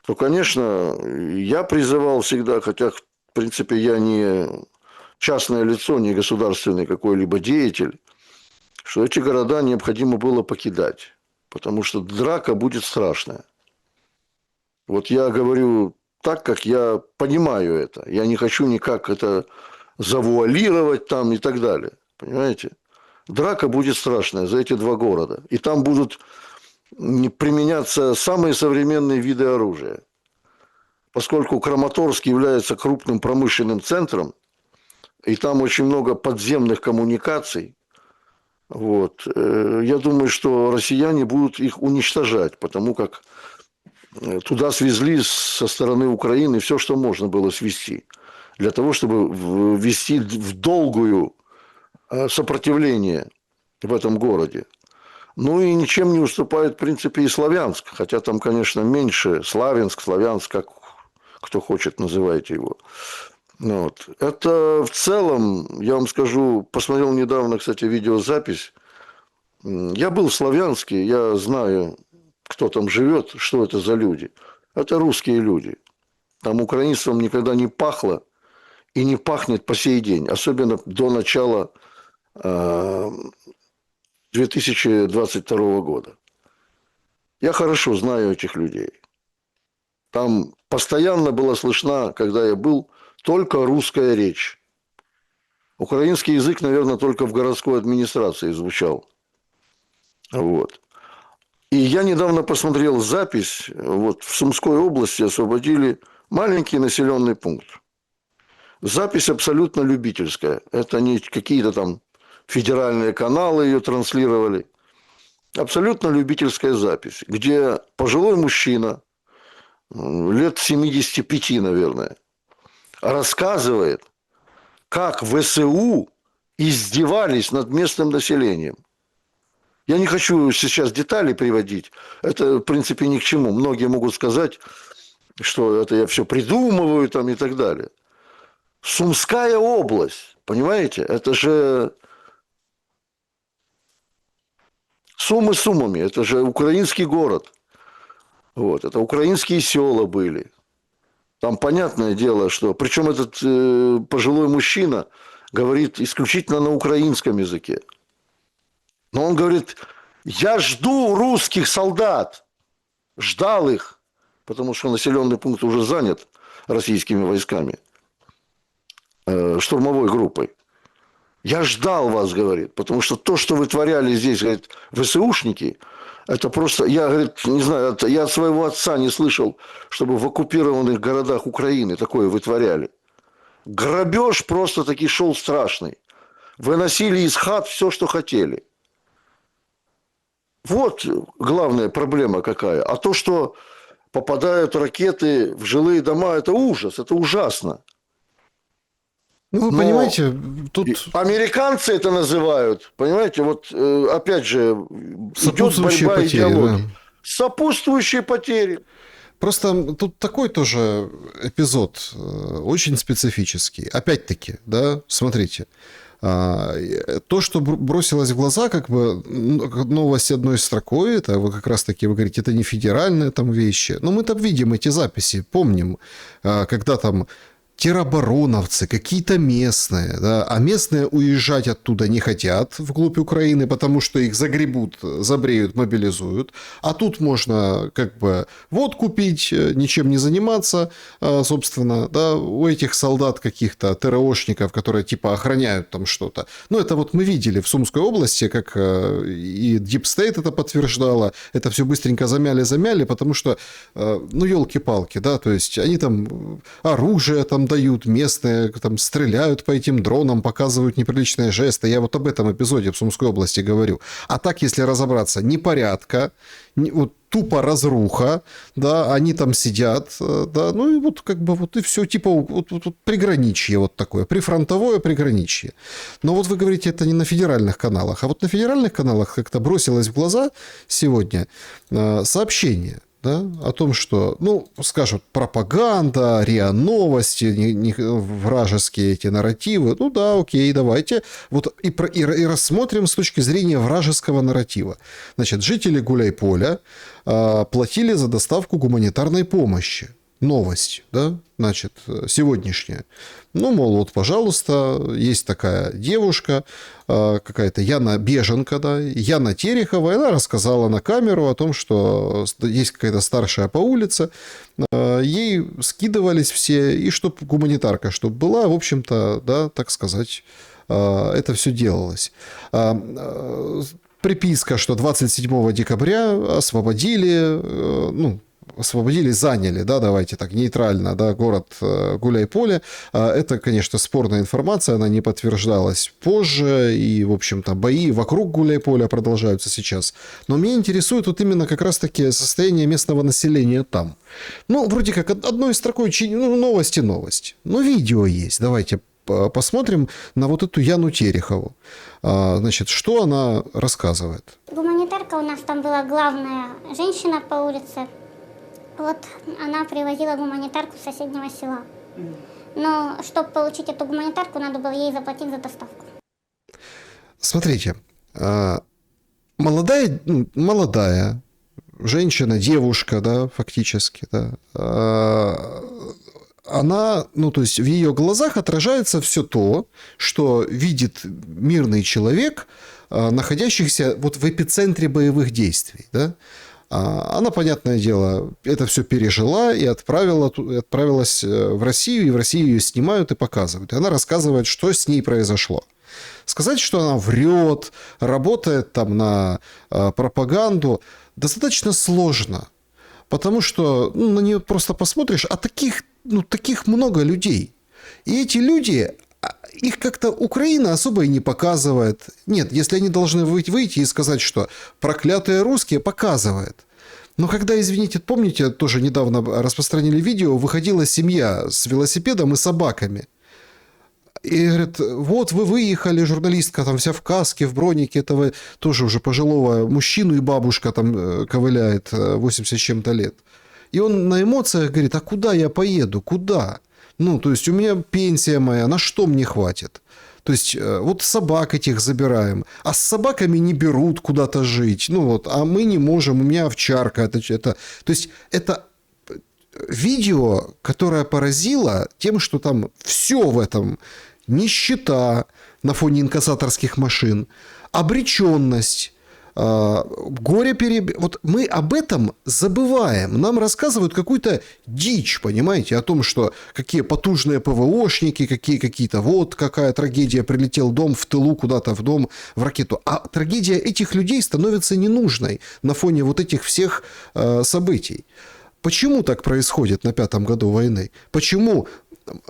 то, конечно, я призывал всегда, хотя, в принципе, я не частное лицо, не государственный какой-либо деятель, что эти города необходимо было покидать, потому что драка будет страшная. Вот я говорю так, как я понимаю это. Я не хочу никак это завуалировать там и так далее. Понимаете? Драка будет страшная за эти два города. И там будут применяться самые современные виды оружия. Поскольку Краматорск является крупным промышленным центром, и там очень много подземных коммуникаций, вот, я думаю, что россияне будут их уничтожать, потому как туда свезли со стороны Украины все, что можно было свезти, для того, чтобы ввести в долгую сопротивление в этом городе. Ну и ничем не уступает, в принципе, и Славянск, хотя там, конечно, меньше. Славянск, как кто хочет, называйте его. Вот. Это в целом, я вам скажу, посмотрел недавно, кстати, видеозапись Я был в Славянске, я знаю, кто там живет, что это за люди. Это русские люди. Там украинцам никогда не пахло и не пахнет по сей день, особенно до начала 2022 года. Я хорошо знаю этих людей. Там постоянно была слышна, когда я был, только русская речь. Украинский язык, наверное, только в городской администрации звучал. Вот. И я недавно посмотрел запись. Вот в Сумской области освободили маленький населенный пункт. Запись абсолютно любительская. Это не какие-то там федеральные каналы ее транслировали. Абсолютно любительская запись, где пожилой мужчина, лет 75, наверное, рассказывает, как ВСУ издевались над местным населением. Я не хочу сейчас детали приводить. Это, в принципе, ни к чему. Многие могут сказать, что это я все придумываю там и так далее. Сумская область, понимаете? Это же Сумы суммами. Это же украинский город. Вот. Это украинские села были. Там понятное дело, что... Причем этот пожилой мужчина говорит исключительно на украинском языке. Но он говорит, я жду русских солдат. Ждал их. Потому что населенный пункт уже занят российскими войсками. Штурмовой группой. Я ждал вас, говорит. Потому что то, что вытворяли здесь, говорит, ВСУшники... Это просто, я, говорит, не знаю, я от своего отца не слышал, чтобы в оккупированных городах Украины такое вытворяли. Грабеж просто-таки шел страшный. Выносили из хат все, что хотели. Вот главная проблема какая. А то, что попадают ракеты в жилые дома, это ужас, это ужасно. Ну, вы Но понимаете, тут американцы это называют, понимаете, вот опять же идет сопутствующие борьба потери, идеологии. да. Сопутствующие потери. Просто тут такой тоже эпизод очень специфический. Опять-таки, да, смотрите. То, что бросилось в глаза, как бы новость одной строкой, это вы как раз-таки, вы говорите, это не федеральные там вещи. Но мы там видим эти записи, помним, когда там теробороновцы, какие-то местные, да, а местные уезжать оттуда не хотят вглубь Украины, потому что их загребут, забреют, мобилизуют. А тут можно как бы водку пить, ничем не заниматься, собственно, да, у этих солдат каких-то ТРОшников, которые типа охраняют там что-то. Ну, это вот мы видели в Сумской области, как и Deep State это подтверждало, это все быстренько замяли, потому что, ну, елки-палки, да, то есть они там оружие там дают, местные там стреляют по этим дронам, показывают неприличные жесты. Я вот об этом эпизоде в Сумской области говорю. А так, если разобраться, непорядка, вот тупо разруха, да, они там сидят, да, ну и вот как бы вот и все, типа вот приграничье вот такое, прифронтовое приграничье. Но вот вы говорите, это не на федеральных каналах, а вот на федеральных каналах как-то бросилось в глаза сегодня сообщение, да, о том, что, ну, скажут, пропаганда, РИА Новости, вражеские эти нарративы. Ну да, окей, давайте. Вот и рассмотрим с точки зрения вражеского нарратива. Значит, жители Гуляйполя платили за доставку гуманитарной помощи. Новость, да, значит, сегодняшняя. Ну, мол, вот, пожалуйста, есть такая девушка, какая-то Яна Беженко, да, Яна Терехова, и она рассказала на камеру о том, что есть какая-то старшая по улице, ей скидывались все, и чтоб гуманитарка, чтобы была, в общем-то, да, так сказать, это все делалось. Приписка, что 27 декабря заняли, да, давайте так, нейтрально, да, город Гуляйполе. Это, конечно, спорная информация, она не подтверждалась позже, и, в общем-то, бои вокруг Гуляйполя продолжаются сейчас. Но меня интересует вот именно как раз-таки состояние местного населения там. Ну, вроде как одной строкой, ну, новость. Но видео есть, давайте посмотрим на вот эту Яну Терехову. Значит, что она рассказывает? Гуманитарка у нас там была главная женщина по улице. Вот она привозила гуманитарку с соседнего села. Но чтобы получить эту гуманитарку, надо было ей заплатить за доставку. Смотрите, молодая женщина, девушка, да, фактически, да, она, ну, то есть в ее глазах отражается все то, что видит мирный человек, находящийся вот в эпицентре боевых действий, да. Она, понятное дело, это все пережила и отправилась в Россию, и в России ее снимают и показывают. И она рассказывает, что с ней произошло. Сказать, что она врет, работает там на пропаганду, достаточно сложно. Потому что на нее просто посмотришь, а таких много людей. И эти люди, их как-то Украина особо и не показывает. Нет, если они должны выйти и сказать, что проклятые русские, показывает. Но когда, извините, помните, тоже недавно распространили видео, выходила семья с велосипедом и собаками. И говорят, вот вы выехали, журналистка там вся в каске, в бронике этого тоже уже пожилого мужчину, и бабушка там ковыляет 80 с чем-то лет. И он на эмоциях говорит, а куда я поеду, куда? Ну, то есть у меня пенсия моя, на что мне хватит? То есть вот собак этих забираем, а с собаками не берут куда-то жить. Ну вот, а мы не можем, у меня овчарка. То есть это видео, которое поразило тем, что там все в этом: нищета на фоне инкассаторских машин, обреченность, горе Вот мы об этом забываем. Нам рассказывают какую-то дичь, понимаете, о том, что какие потужные ПВОшники, какие какие-то, вот какая трагедия, прилетел дом в тылу куда-то в дом, в ракету. А трагедия этих людей становится ненужной на фоне вот этих всех событий. Почему так происходит на 5-м году войны? Почему?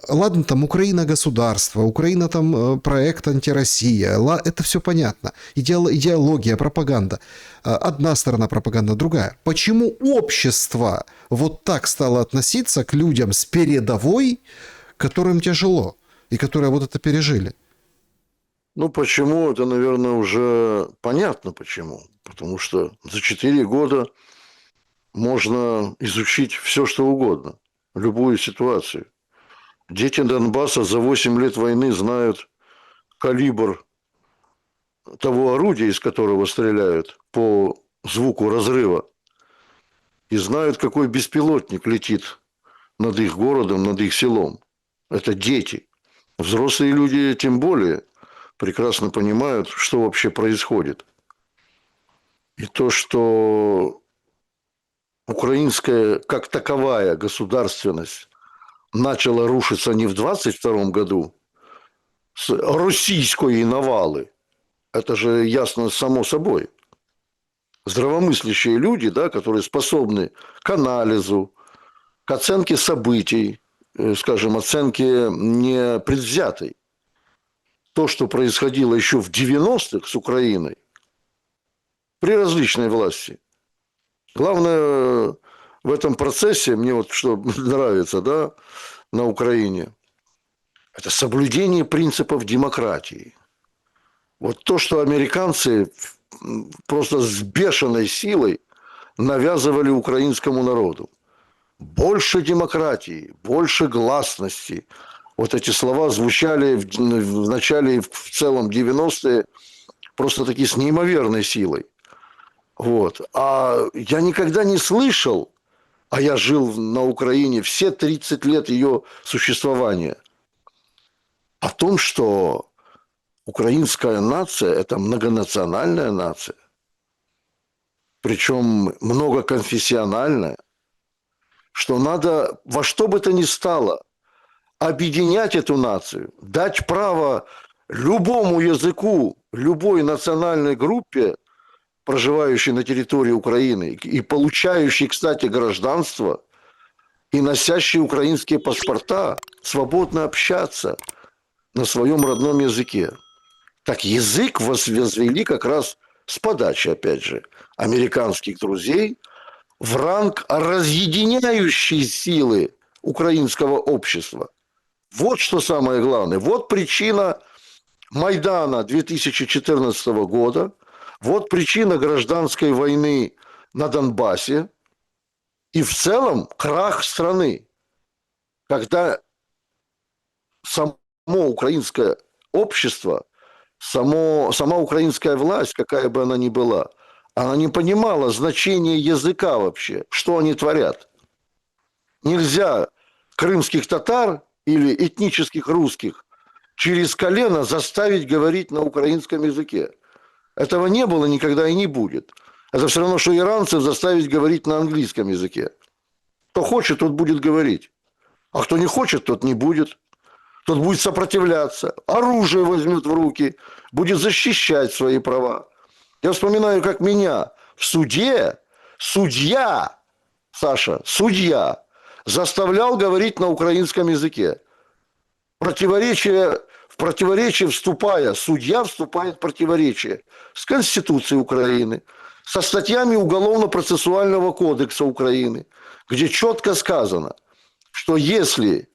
Ладно, там Украина государство, Украина там проект антироссия, это все понятно. Идеология, пропаганда. Одна сторона пропаганда, другая. Почему общество вот так стало относиться к людям с передовой, которым тяжело, и которые вот это пережили? Ну, почему? Это, наверное, уже понятно почему. Потому что за 4 года можно изучить все, что угодно, любую ситуацию. Дети Донбасса за 8 лет войны знают калибр того орудия, из которого стреляют, по звуку разрыва. И знают, какой беспилотник летит над их городом, над их селом. Это дети. Взрослые люди тем более прекрасно понимают, что вообще происходит. И то, что украинская как таковая государственность начала рушиться не в 22 году с российской навалы, это же ясно само собой. Здравомыслящие люди, да, которые способны к анализу, к оценке событий, скажем, оценке непредвзятой. То, что происходило еще в 90-х с Украиной, при различной власти. Главное в этом процессе, мне вот что нравится, да, на Украине, это соблюдение принципов демократии. Вот то, что американцы просто с бешеной силой навязывали украинскому народу. Больше демократии, больше гласности. Вот эти слова звучали в начале и в целом 90-е просто таки с неимоверной силой. Вот. А я никогда не слышал, а я жил на Украине все 30 лет ее существования, о том, что украинская нация – это многонациональная нация, причем многоконфессиональная, что надо во что бы то ни стало объединять эту нацию, дать право любому языку, любой национальной группе, проживающей на территории Украины и получающей, кстати, гражданство, и носящей украинские паспорта, свободно общаться на своем родном языке. Так язык возвели как раз с подачи, опять же, американских друзей в ранг разъединяющей силы украинского общества. Вот что самое главное. Вот причина Майдана 2014 года, вот причина гражданской войны на Донбассе и в целом крах страны, когда само украинское общество, сама украинская власть, какая бы она ни была, Она не понимала значения языка вообще, что они творят. Нельзя крымских татар или этнических русских через колено заставить говорить на украинском языке. Этого не было никогда и не будет. Это все равно, что иранцев заставить говорить на английском языке. Кто хочет, тот будет говорить. А кто не хочет, тот не будет. Тот будет сопротивляться, оружие возьмет в руки, будет защищать свои права. Я вспоминаю, как меня в суде судья, Саша, судья, заставлял говорить на украинском языке. В противоречие вступая, судья вступает в противоречие с Конституцией Украины, со статьями Уголовно-процессуального кодекса Украины, где четко сказано, что если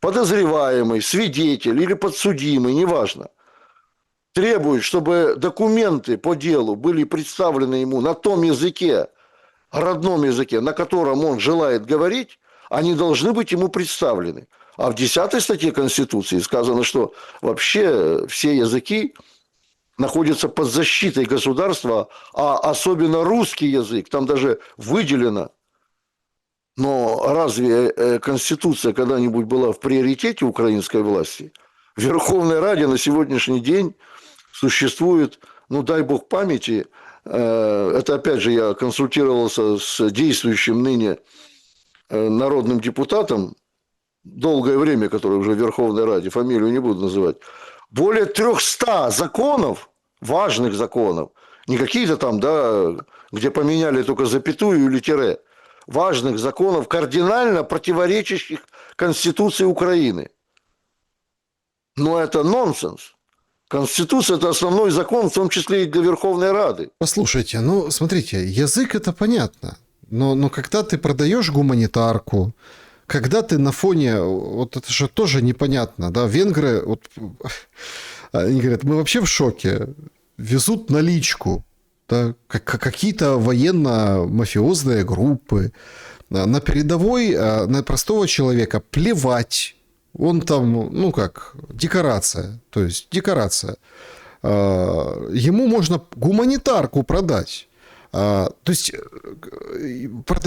подозреваемый, свидетель или подсудимый, неважно, требует, чтобы документы по делу были представлены ему на том языке, родном языке, на котором он желает говорить, они должны быть ему представлены. А в 10 статье Конституции сказано, что вообще все языки находятся под защитой государства, а особенно русский язык, там даже выделено. Но разве Конституция когда-нибудь была в приоритете украинской власти? В Верховной Раде на сегодняшний день существует, ну дай бог памяти, это опять же я консультировался с действующим ныне народным депутатом, долгое время, который уже в Верховной Раде, фамилию не буду называть, более 300 законов, важных законов, не какие-то там, да, где поменяли только запятую или тире, важных законов, кардинально противоречащих Конституции Украины. Но это нонсенс. Конституция – это основной закон, в том числе и для Верховной Рады. Послушайте, ну, смотрите, язык – это понятно. Но когда ты продаешь гуманитарку, когда ты на фоне... Вот это же тоже непонятно, да? Венгры, вот, они говорят, мы вообще в шоке. Везут наличку, да? Какие-то военно-мафиозные группы. На передовой, на простого человека плевать. Он там, ну как, декорация. То есть декорация. Ему можно гуманитарку продать. То есть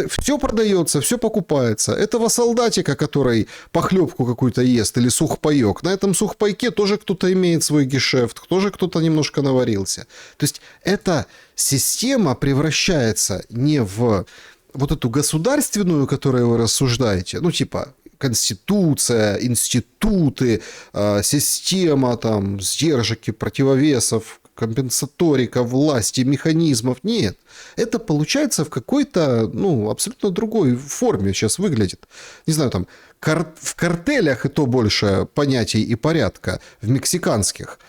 все продается, все покупается. Этого солдатика, который похлебку какую-то ест или сухпайок, на этом сухпайке тоже кто-то имеет свой гешефт, тоже кто-то немножко наварился. То есть эта система превращается не в вот эту государственную, которую вы рассуждаете, ну типа конституция, институты, система там сдержек и противовесов, компенсаторика, власти, механизмов. Нет. Это получается в какой-то, ну, абсолютно другой форме сейчас выглядит. Не знаю, там, в картелях и то больше понятий и порядка, в мексиканских.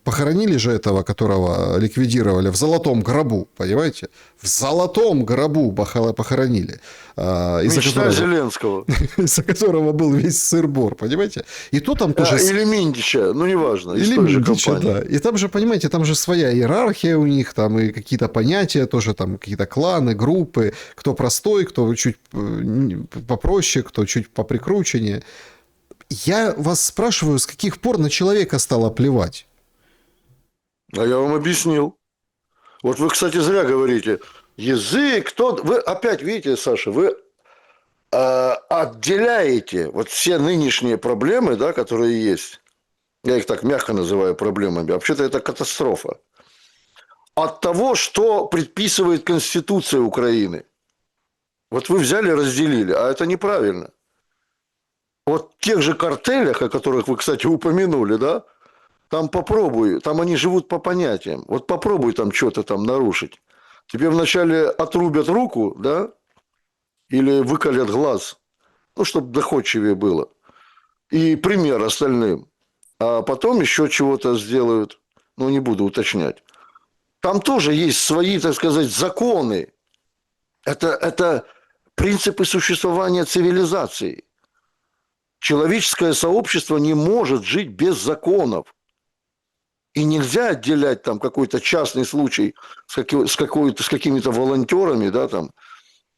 Похоронили же этого, которого ликвидировали в золотом гробу, понимаете? В золотом гробу похоронили. Мечта Зеленского. Из-за которого был весь сыр-бор, понимаете? И то там тоже... Или Миндича, ну неважно, из или той же Миндича, компании. да. И там же, понимаете, там же своя иерархия у них, там и какие-то понятия тоже, там какие-то кланы, группы, кто простой, кто чуть попроще, кто чуть поприкрученнее. Я вас спрашиваю, с каких пор на человека стало плевать? А я вам объяснил. Вот вы, кстати, зря говорите. Язык, вы опять видите, Саша, вы отделяете вот все нынешние проблемы, да, которые есть. Я их так мягко называю проблемами. Вообще-то это катастрофа. От того, что предписывает Конституция Украины. Вот вы взяли, разделили, а это неправильно. Вот в тех же картелях, о которых вы, кстати, упомянули, да, там попробуй, там они живут по понятиям. Вот попробуй там что-то там нарушить. Тебе вначале отрубят руку, да, или выколят глаз, ну, чтобы доходчивее было. И пример остальным. А потом еще чего-то сделают, ну, не буду уточнять. Там тоже есть свои, так сказать, законы. Это принципы существования цивилизации. Человеческое сообщество не может жить без законов. И нельзя отделять там какой-то частный случай с какими-то волонтерами, да, там,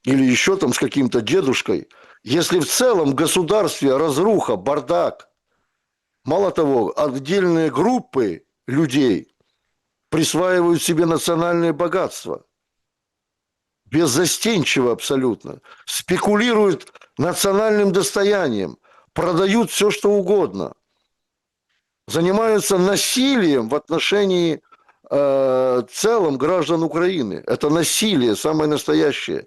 или еще там с каким-то дедушкой. Если в целом в государстве разруха, бардак, мало того, отдельные группы людей присваивают себе национальное богатство. беззастенчиво абсолютно, спекулируют национальным достоянием, продают все, что угодно, занимаются насилием в отношении целом граждан Украины. Это насилие самое настоящее,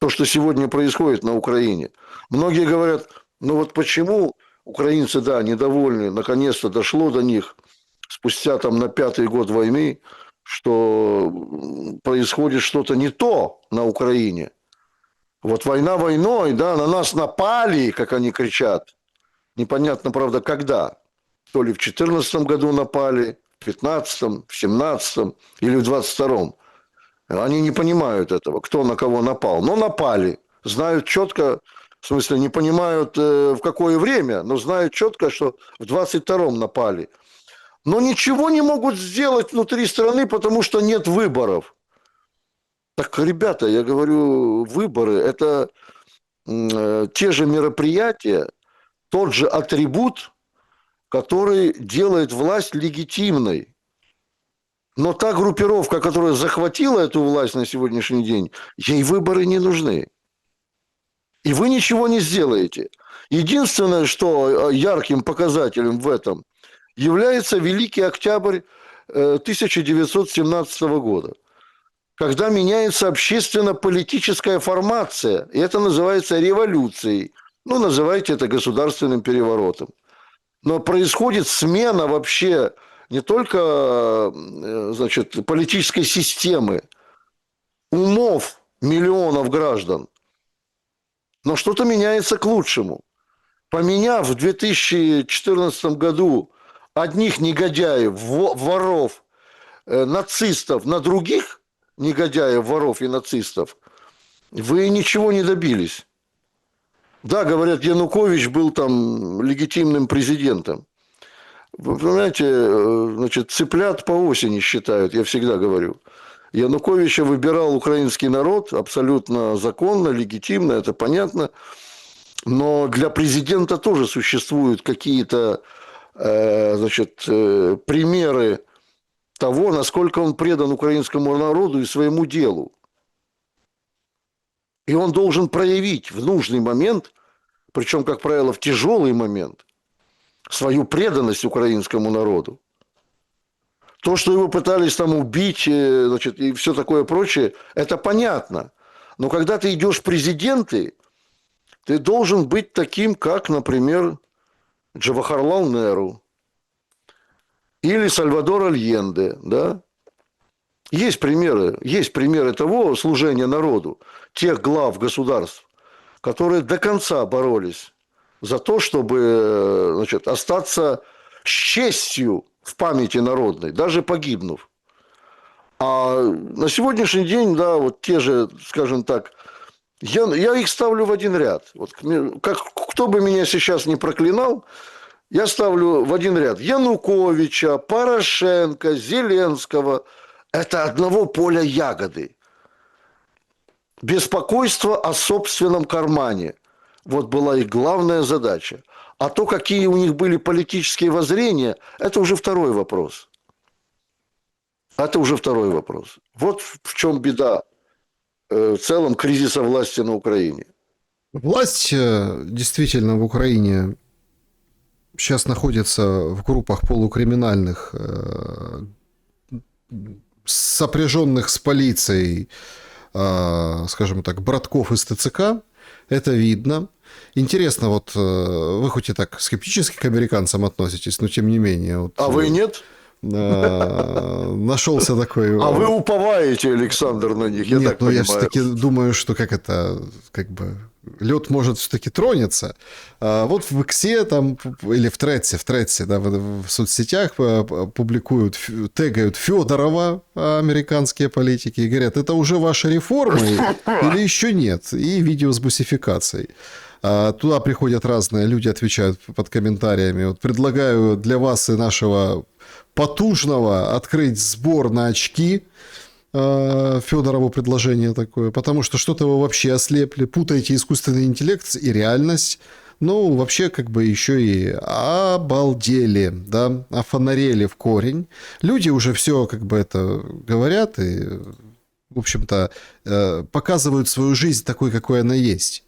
то, что сегодня происходит на Украине. Многие говорят, ну вот почему украинцы, да, недовольны, наконец-то дошло до них, спустя там на 5-й год войны, что происходит что-то не то на Украине. Вот война войной, да, на нас напали, как они кричат. Непонятно, правда, когда. То ли в 2014 году напали, в 2015, в 2017 или в 2022. Они не понимают этого, кто на кого напал. Но напали. Знают четко, в смысле, не понимают, в какое время, но знают четко, что в 2022 напали. Но ничего не могут сделать внутри страны, потому что нет выборов. Так, ребята, я говорю, выборы – это те же мероприятия, тот же атрибут, который делает власть легитимной. Но та группировка, которая захватила эту власть на сегодняшний день, ей выборы не нужны. И вы ничего не сделаете. Единственное, что ярким показателем в этом является Великий Октябрь 1917 года, когда меняется общественно-политическая формация, и это называется революцией. Ну, называйте это государственным переворотом. Но происходит смена вообще не только, значит, политической системы, умов миллионов граждан, но что-то меняется к лучшему. Поменяв в 2014 году одних негодяев, воров, нацистов на других негодяев, воров и нацистов, вы ничего не добились. Да, говорят, Янукович был там легитимным президентом. Вы понимаете, значит, цыплят по осени считают, я всегда говорю. Януковича выбирал украинский народ абсолютно законно, легитимно, это понятно. Но для президента тоже существуют какие-то, значит, примеры того, насколько он предан украинскому народу и своему делу. И он должен проявить в нужный момент, причем, как правило, в тяжелый момент, свою преданность украинскому народу. То, что его пытались там убить, значит, и все такое прочее, это понятно. Но когда ты идешь в президенты, ты должен быть таким, как, например, Джавахарлал Неру или Сальвадор Альенде, да? Есть примеры того служения народу, тех глав государств, которые до конца боролись за то, чтобы, значит, остаться с честью в памяти народной, даже погибнув. А на сегодняшний день, да, вот те же, скажем так, я их ставлю в один ряд. Вот, кто бы меня сейчас не проклинал, я ставлю в один ряд Януковича, Порошенко, Зеленского. Это одного поля ягоды. Беспокойство о собственном кармане. Вот была их главная задача. А то, какие у них были политические воззрения, это уже второй вопрос. Это уже второй вопрос. Вот в чем беда в целом кризиса власти на Украине. Власть действительно в Украине сейчас находится в группах полукриминальных, сопряженных с полицией, скажем так, братков из ТЦК. Это видно. Интересно, вот вы хоть и так скептически к американцам относитесь, но тем не менее. Вот, а вы нет? Нашелся такой... А вы уповаете, Александр, на них, я Нет, так но понимаю. я все-таки думаю, что как бы лед может все-таки тронется. Вот в Иксе там, или в Тредсе, да, в соцсетях публикуют, тегают Федорова американские политики и говорят, это уже ваши реформы или еще нет? И видео с бусификацией. Туда приходят разные люди, отвечают под комментариями. Вот предлагаю для вас и нашего потужного открыть сбор на очки. Федорову предложение такое, потому что что-то вы вообще ослепли, путаете искусственный интеллект и реальность. Ну, вообще, как бы еще и обалдели, да, офонарели в корень. Люди уже все, как бы это говорят, и в общем-то, показывают свою жизнь такой, какой она есть.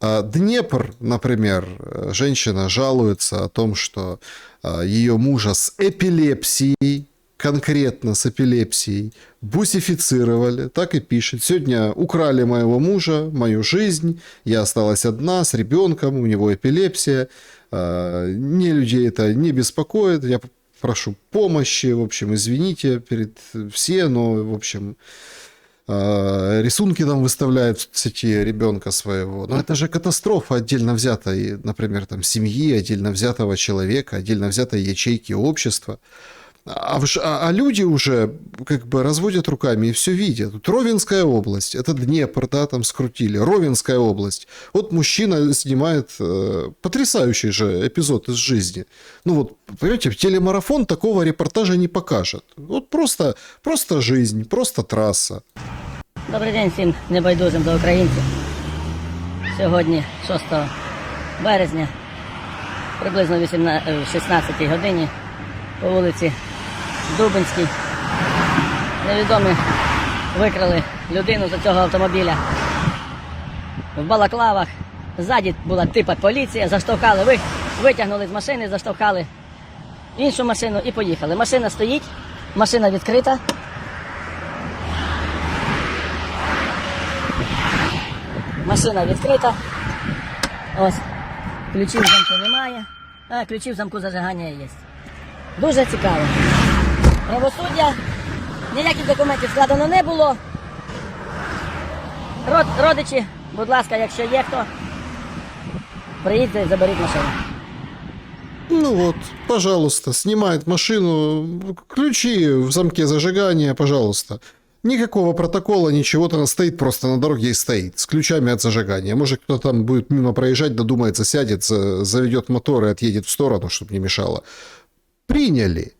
Днепр, например, женщина жалуется о том, что ее мужа с эпилепсией, конкретно с эпилепсией, бусифицировали, так и пишет. Сегодня украли моего мужа, мою жизнь, я осталась одна с ребенком, у него эпилепсия. Не людей это не беспокоит, я прошу помощи, в общем, извините перед все, но, в общем, рисунки нам выставляют в соцсети ребенка своего. Но это же катастрофа отдельно взятой, например, там, семьи, отдельно взятого человека, отдельно взятой ячейки общества. А люди уже как бы разводят руками и все видят. Тут Ровенская область, это Днепр, да, там скрутили, Ровенская область. Вот мужчина снимает потрясающий же эпизод из жизни. Ну вот, понимаете, телемарафон такого репортажа не покажет. Вот просто жизнь, просто трасса. Добрий день всім небайдужим до українців. Сьогодні, 6 березня, приблизно о 16 годині, по вулиці Дубинській, невідомі викрали людину з цього автомобіля в балаклавах. Ззаді була типа поліція, заштовхали, витягнули з машини, заштовхали іншу машину і поїхали. Машина стоїть, машина відкрита. Машина відкрита. Ось. Ключів в замку немає, а ключів в замку зажигання є. Дуже цікаво. Правосуддя, ніяких документів складено не було. Родичі, будь ласка, якщо є хто, приїдьте і заберіть машину. Ну вот, пожалуйста, снимает машину, ключи в замке зажигания, пожалуйста. Никакого протокола, ничего, она стоит просто на дороге и стоит, с ключами от зажигания. Может, кто там будет мимо проезжать, додумается, сядет, заведет мотор и отъедет в сторону, чтобы не мешало. Приняли.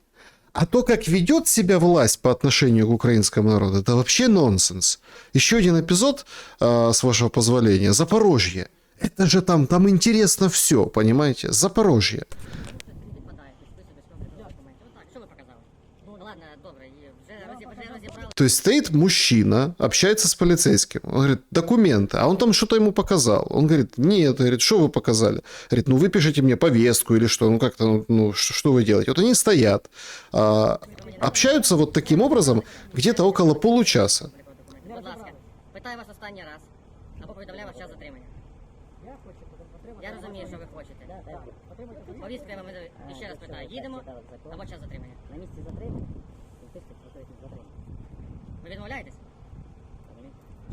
А то, как ведет себя власть по отношению к украинскому народу, это вообще нонсенс. Еще один эпизод, с вашего позволения. Запорожье. Это же там интересно все, понимаете? Запорожье. То есть стоит мужчина, общается с полицейским. Он говорит, документы. А он там что-то ему показал. Он говорит, нет. Говорит, что вы показали? Говорит, ну вы пишите мне повестку или что. Ну как-то, ну что вы делаете? Вот они стоят, общаются вот таким образом где-то около получаса. Будь ласка, питаю вас останній раз, або повідомляю вас час затримання. Я розумію, що ви хочете. Повістку я вам видаю. І ще раз питаю, їдемо або час затримання? На місці затримання? Ви відмовляєтесь?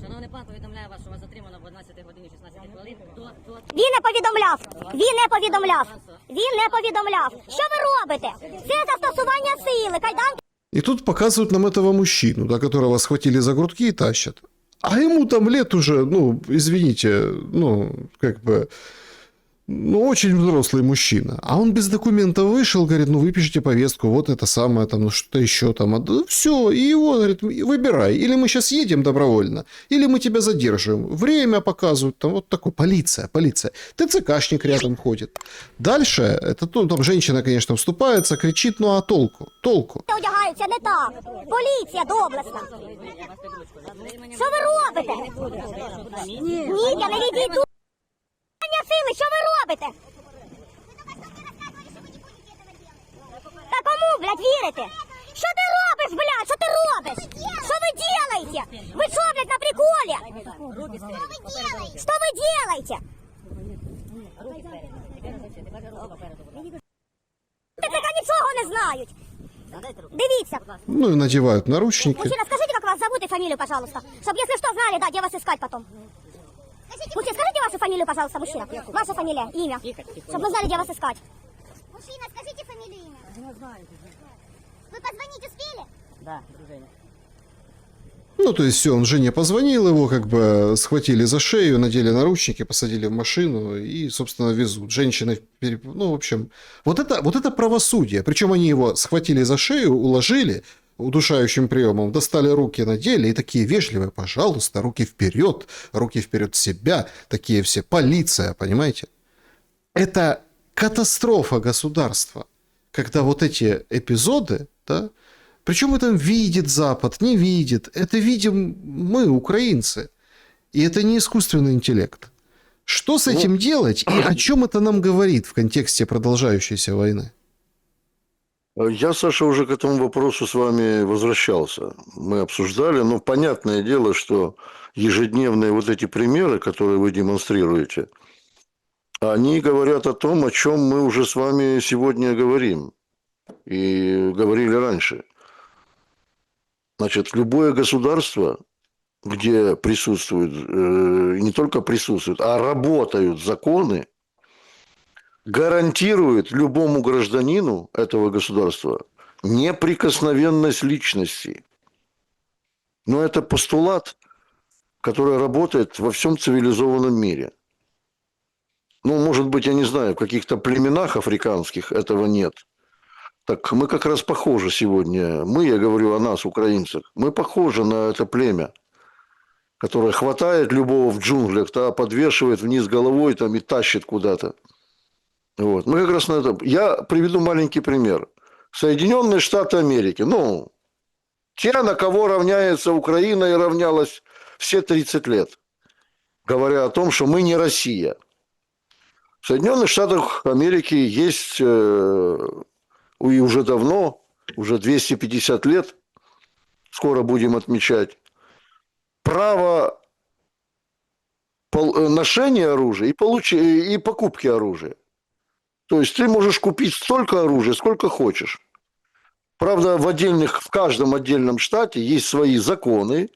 Шановний пан, повідомляю вас, що вас затримано в 11 годині 16 хвилин. Він не повідомляв. Він не повідомляв. Він не повідомляв. Що ви робите? Це застосування сили. Кайданки. И тут показывают нам этого мужчину, да, которого схватили за грудки и тащат. А ему там лет уже, ну, извините, ну, как бы, ну, очень взрослый мужчина. А он без документов вышел, говорит, ну, выпишите повестку, вот это самое, там, ну, что-то еще там. Все, и его, говорит, выбирай. Или мы сейчас едем добровольно, или мы тебя задерживаем. Время показывают, там, вот такой, полиция. ТЦКшник рядом ходит. Дальше, это, ну, там женщина, конечно, вступается, кричит, ну, а толку? Одягаються не так. Поліція доблесна. Що ви робите? Ні, я не відійду. Сили, що ви робите? Та кому, блядь, вірите? Що ти робиш, блядь? Що ти робиш? Що ви делаете? Ви що, блядь, на приколі? Що ви делаете? ТЦК нічого не знають. Дивіться. Ну, и надевают наручники. Мужчина, скажите, как вас зовут и фамилию, пожалуйста. Чтобы, если что, знали, да, где вас искать потом. Мужчина, скажите вашу фамилию, пожалуйста, мужчина. Ваша фамилия, имя. Чтобы мы знали, где вас искать. Мужчина, скажите фамилию, имя. Не знаю. Вы позвонить успели? Да, дружиня. Ну, то есть все, он жене позвонил, его как бы схватили за шею, надели наручники, посадили в машину и, собственно, везут. Женщины, ну, в общем, вот это правосудие. Причем они его схватили за шею, уложили удушающим приемом, достали руки, надели и такие вежливые, пожалуйста, руки вперед себя, такие все, полиция, понимаете? Это катастрофа государства, когда вот эти эпизоды, да, Причем это видит Запад, не видит. Это видим мы, украинцы. И это не искусственный интеллект. Что с этим делать и о чем это нам говорит в контексте продолжающейся войны? Я, Саша, уже к этому вопросу с вами возвращался. Мы обсуждали, но понятное дело, что ежедневные вот эти примеры, которые вы демонстрируете, они говорят о том, о чем мы уже с вами сегодня говорим и говорили раньше. Значит, любое государство, где присутствуют, не только присутствуют, а работают законы, гарантирует любому гражданину этого государства неприкосновенность личности. Но это постулат, который работает во всем цивилизованном мире. Ну, может быть, я не знаю, в каких-то племенах африканских этого нет. Так мы как раз похожи сегодня. Я говорю о нас, украинцах, мы похожи на это племя, которое хватает любого в джунглях, подвешивает вниз головой там, и тащит куда-то. Вот. Мы как раз на это... Я приведу маленький пример. Соединенные Штаты Америки. Ну, те, на кого равняется Украина и равнялась все 30 лет. Говоря о том, что мы не Россия. В Соединенных Штатах Америки есть... И уже давно, уже 250 лет, скоро будем отмечать, право ношения оружия и покупки оружия. То есть ты можешь купить столько оружия, сколько хочешь. Правда, в каждом отдельном штате есть свои законы,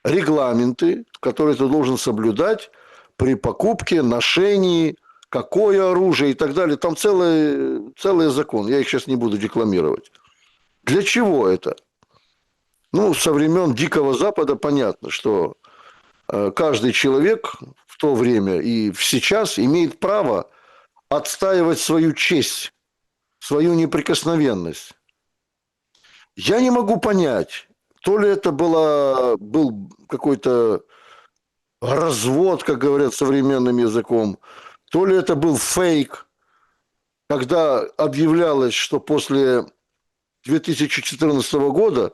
регламенты, которые ты должен соблюдать при покупке, ношении, какое оружие и так далее. Там целый закон. Я их сейчас не буду декламировать. Для чего это? Ну, со времен Дикого Запада понятно, что каждый человек в то время и сейчас имеет право отстаивать свою честь, свою неприкосновенность. Я не могу понять, то ли это был какой-то развод, как говорят современным языком, то ли это был фейк, когда объявлялось, что после 2014 года,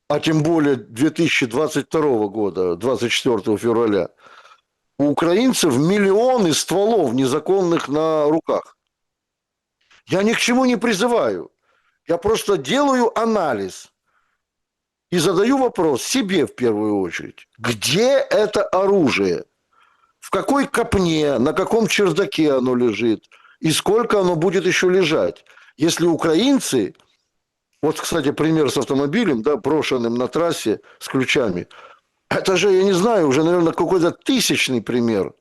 а тем более 2022 года, 24 февраля, у украинцев миллионы стволов незаконных на руках. Я ни к чему не призываю. Я просто делаю анализ и задаю вопрос себе в первую очередь. Где это оружие? В какой копне, на каком чердаке оно лежит? И сколько оно будет еще лежать? Если украинцы... Вот, кстати, пример с автомобилем, да, брошенным на трассе с ключами. Это же, я не знаю, уже, наверное, какой-то тысячный пример.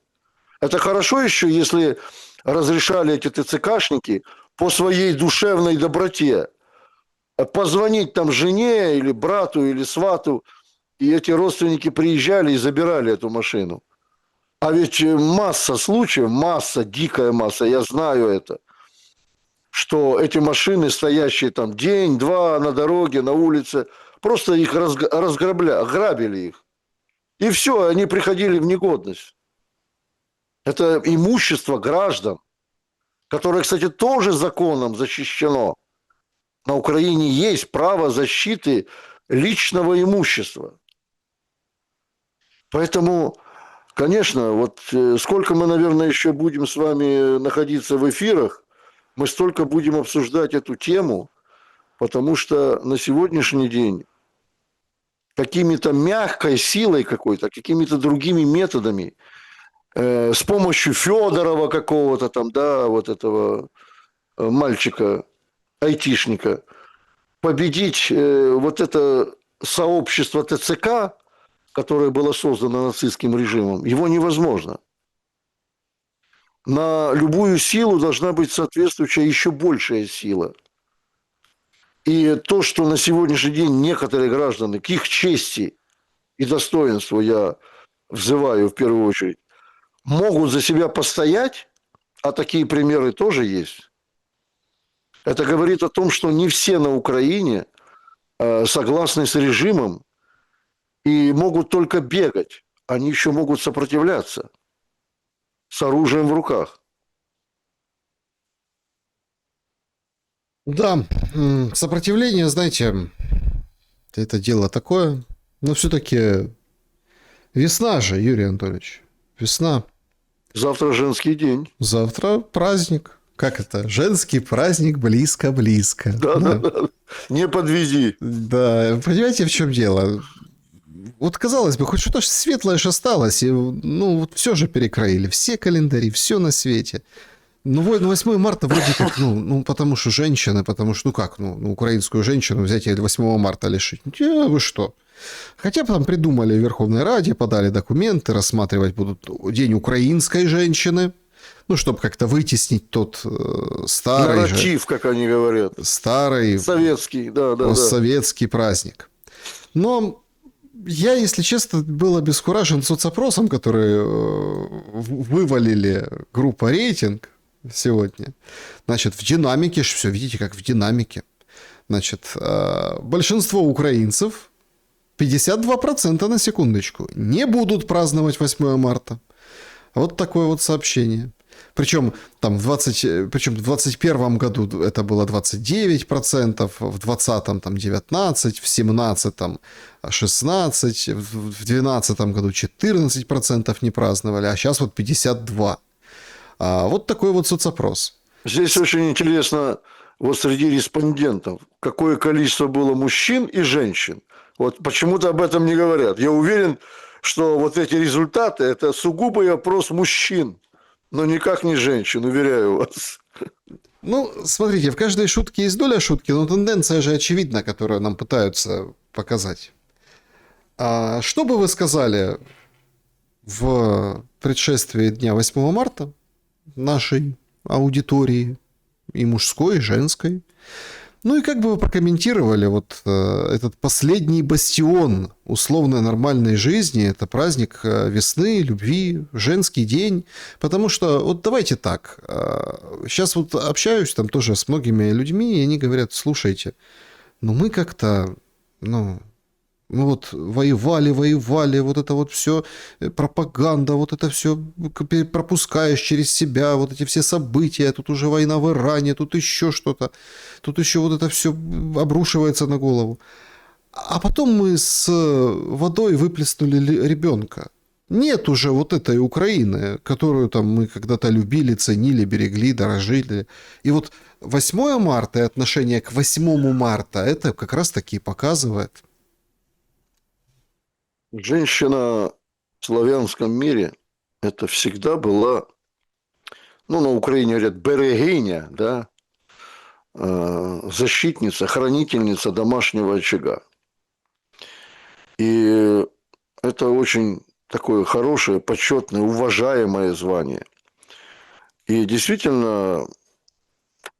Это хорошо еще, если разрешали эти ТЦКшники по своей душевной доброте позвонить там жене или брату или свату, и эти родственники приезжали и забирали эту машину. А ведь масса случаев, дикая масса, я знаю это, что эти машины, стоящие там день-два на дороге, на улице, просто их грабили их. И все, они приходили в негодность. Это имущество граждан, которое, кстати, тоже законом защищено. На Украине есть право защиты личного имущества. Поэтому, конечно, вот сколько мы, наверное, еще будем с вами находиться в эфирах, мы столько будем обсуждать эту тему, потому что на сегодняшний день какими-то мягкой силой какой-то, какими-то другими методами, с помощью Федорова какого-то там, да, вот этого мальчика, айтишника, победить вот это сообщество ТЦК, которое было создано нацистским режимом, его невозможно. На любую силу должна быть соответствующая еще большая сила. И то, что на сегодняшний день некоторые граждане, к их чести и достоинству я взываю в первую очередь, могут за себя постоять, а такие примеры тоже есть, это говорит о том, что не все на Украине согласны с режимом и могут только бегать. Они еще могут сопротивляться с оружием в руках. Да, сопротивление, знаете, это дело такое. Но все-таки весна же, Юрий Анатольевич. Весна. Завтра женский день. Завтра праздник. Как это? Женский праздник близко-близко. Да, да, да. Не подведи. Да, понимаете, в чем дело? Вот казалось бы, хоть что-то светлое же осталось, и, ну, вот все же перекроили, все календари, все на свете. Ну, 8 марта вроде как, потому что женщины, потому что, украинскую женщину взять и 8 марта лишить. Вы что? Хотя бы там придумали в Верховной Раде, подали документы, рассматривать будут День украинской женщины, ну, чтобы как-то вытеснить тот старый Нарратив, как они говорят. старый Советский, да, да, да. советский праздник. Но я, если честно, был обескуражен соцопросом, который вывалили группа «Рейтинг» сегодня. Значит, в динамике, все видите, как в динамике. Значит, большинство украинцев, 52% на секундочку, не будут праздновать 8 марта. Вот такое вот сообщение. Причем там в 21 году это было 29%, в 20-м там 19%, в 17-м 16%, в 12 году 14% не праздновали, а сейчас вот 52%. Вот такой вот соцопрос. Здесь очень интересно, вот среди респондентов, какое количество было мужчин и женщин. Вот почему-то об этом не говорят. Я уверен, что вот эти результаты – это сугубый опрос мужчин, но никак не женщин, уверяю вас. Ну, смотрите, в каждой шутке есть доля шутки, но тенденция же очевидна, которую нам пытаются показать. А что бы вы сказали в предшествии дня 8 марта нашей аудитории, и мужской, и женской? Ну и как бы вы прокомментировали вот этот последний бастион условно нормальной жизни, это праздник весны, любви, женский день, потому что вот давайте так, сейчас вот общаюсь там тоже с многими людьми, и они говорят, слушайте, мы как-то, мы вот воевали, вот это вот все, пропаганда, вот это все пропускаешь через себя, вот эти все события, тут уже война в Иране, тут еще что-то, тут еще вот это все обрушивается на голову. А потом мы с водой выплеснули ребенка. Нет уже вот этой Украины, которую там мы когда-то любили, ценили, берегли, дорожили. И вот 8 марта и отношение к 8 марта это как раз таки показывает. Женщина в славянском мире – это всегда была, на Украине говорят, берегиня, да, защитница, хранительница домашнего очага. И это очень такое хорошее, почетное, уважаемое звание. И действительно,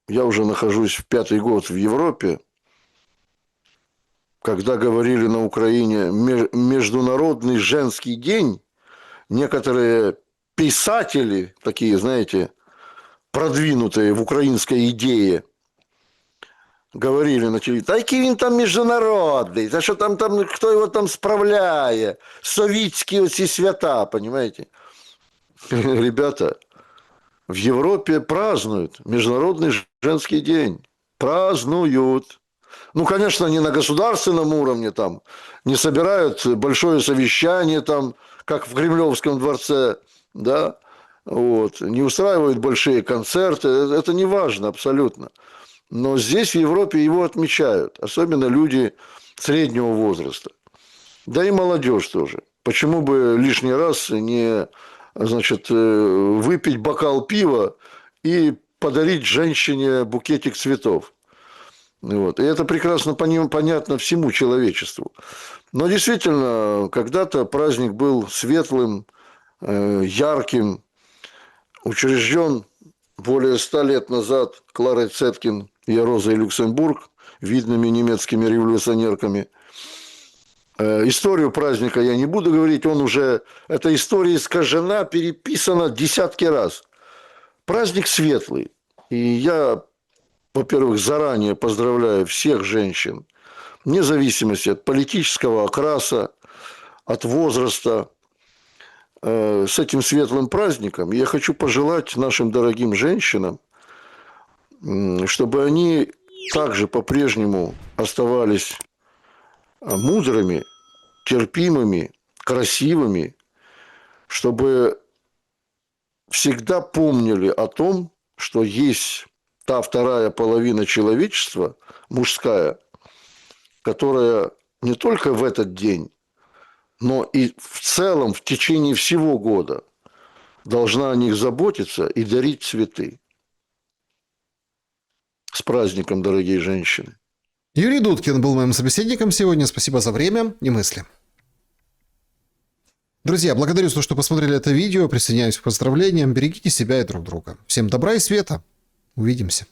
я уже нахожусь в 5-й год в Европе, когда говорили на Украине Международный женский день, некоторые писатели, такие, знаете, продвинутые в украинской идее, говорили на телевидении, та який він там міжнародний, та що там, хто його там справляє, совітські оці свята, понимаете? Ребята, в Европе празднуют Международный женский день. Празднуют. Конечно, не на государственном уровне, там, не собирают большое совещание, там, как в Кремлевском дворце, да, вот, не устраивают большие концерты, это не важно абсолютно. Но здесь, в Европе, его отмечают, особенно люди среднего возраста, да и молодежь тоже. Почему бы лишний раз не, выпить бокал пива и подарить женщине букетик цветов? Вот. И это прекрасно понятно всему человечеству. Но действительно, когда-то праздник был светлым, ярким, учрежден более 100 лет назад Кларой Цеткин и Розой Люксембург, видными немецкими революционерками. Историю праздника я не буду говорить, эта история искажена, переписана десятки раз. Праздник светлый. И я, во-первых, заранее поздравляю всех женщин, вне зависимости от политического окраса, от возраста, с этим светлым праздником. Я хочу пожелать нашим дорогим женщинам, чтобы они также по-прежнему оставались мудрыми, терпимыми, красивыми, чтобы всегда помнили о том, что есть та вторая половина человечества, мужская, которая не только в этот день, но и в целом в течение всего года должна о них заботиться и дарить цветы. С праздником, дорогие женщины. Юрий Дудкин был моим собеседником сегодня. Спасибо за время и мысли. Друзья, благодарю за то, что посмотрели это видео. Присоединяюсь к поздравлениям. Берегите себя и друг друга. Всем добра и света. Увидимся.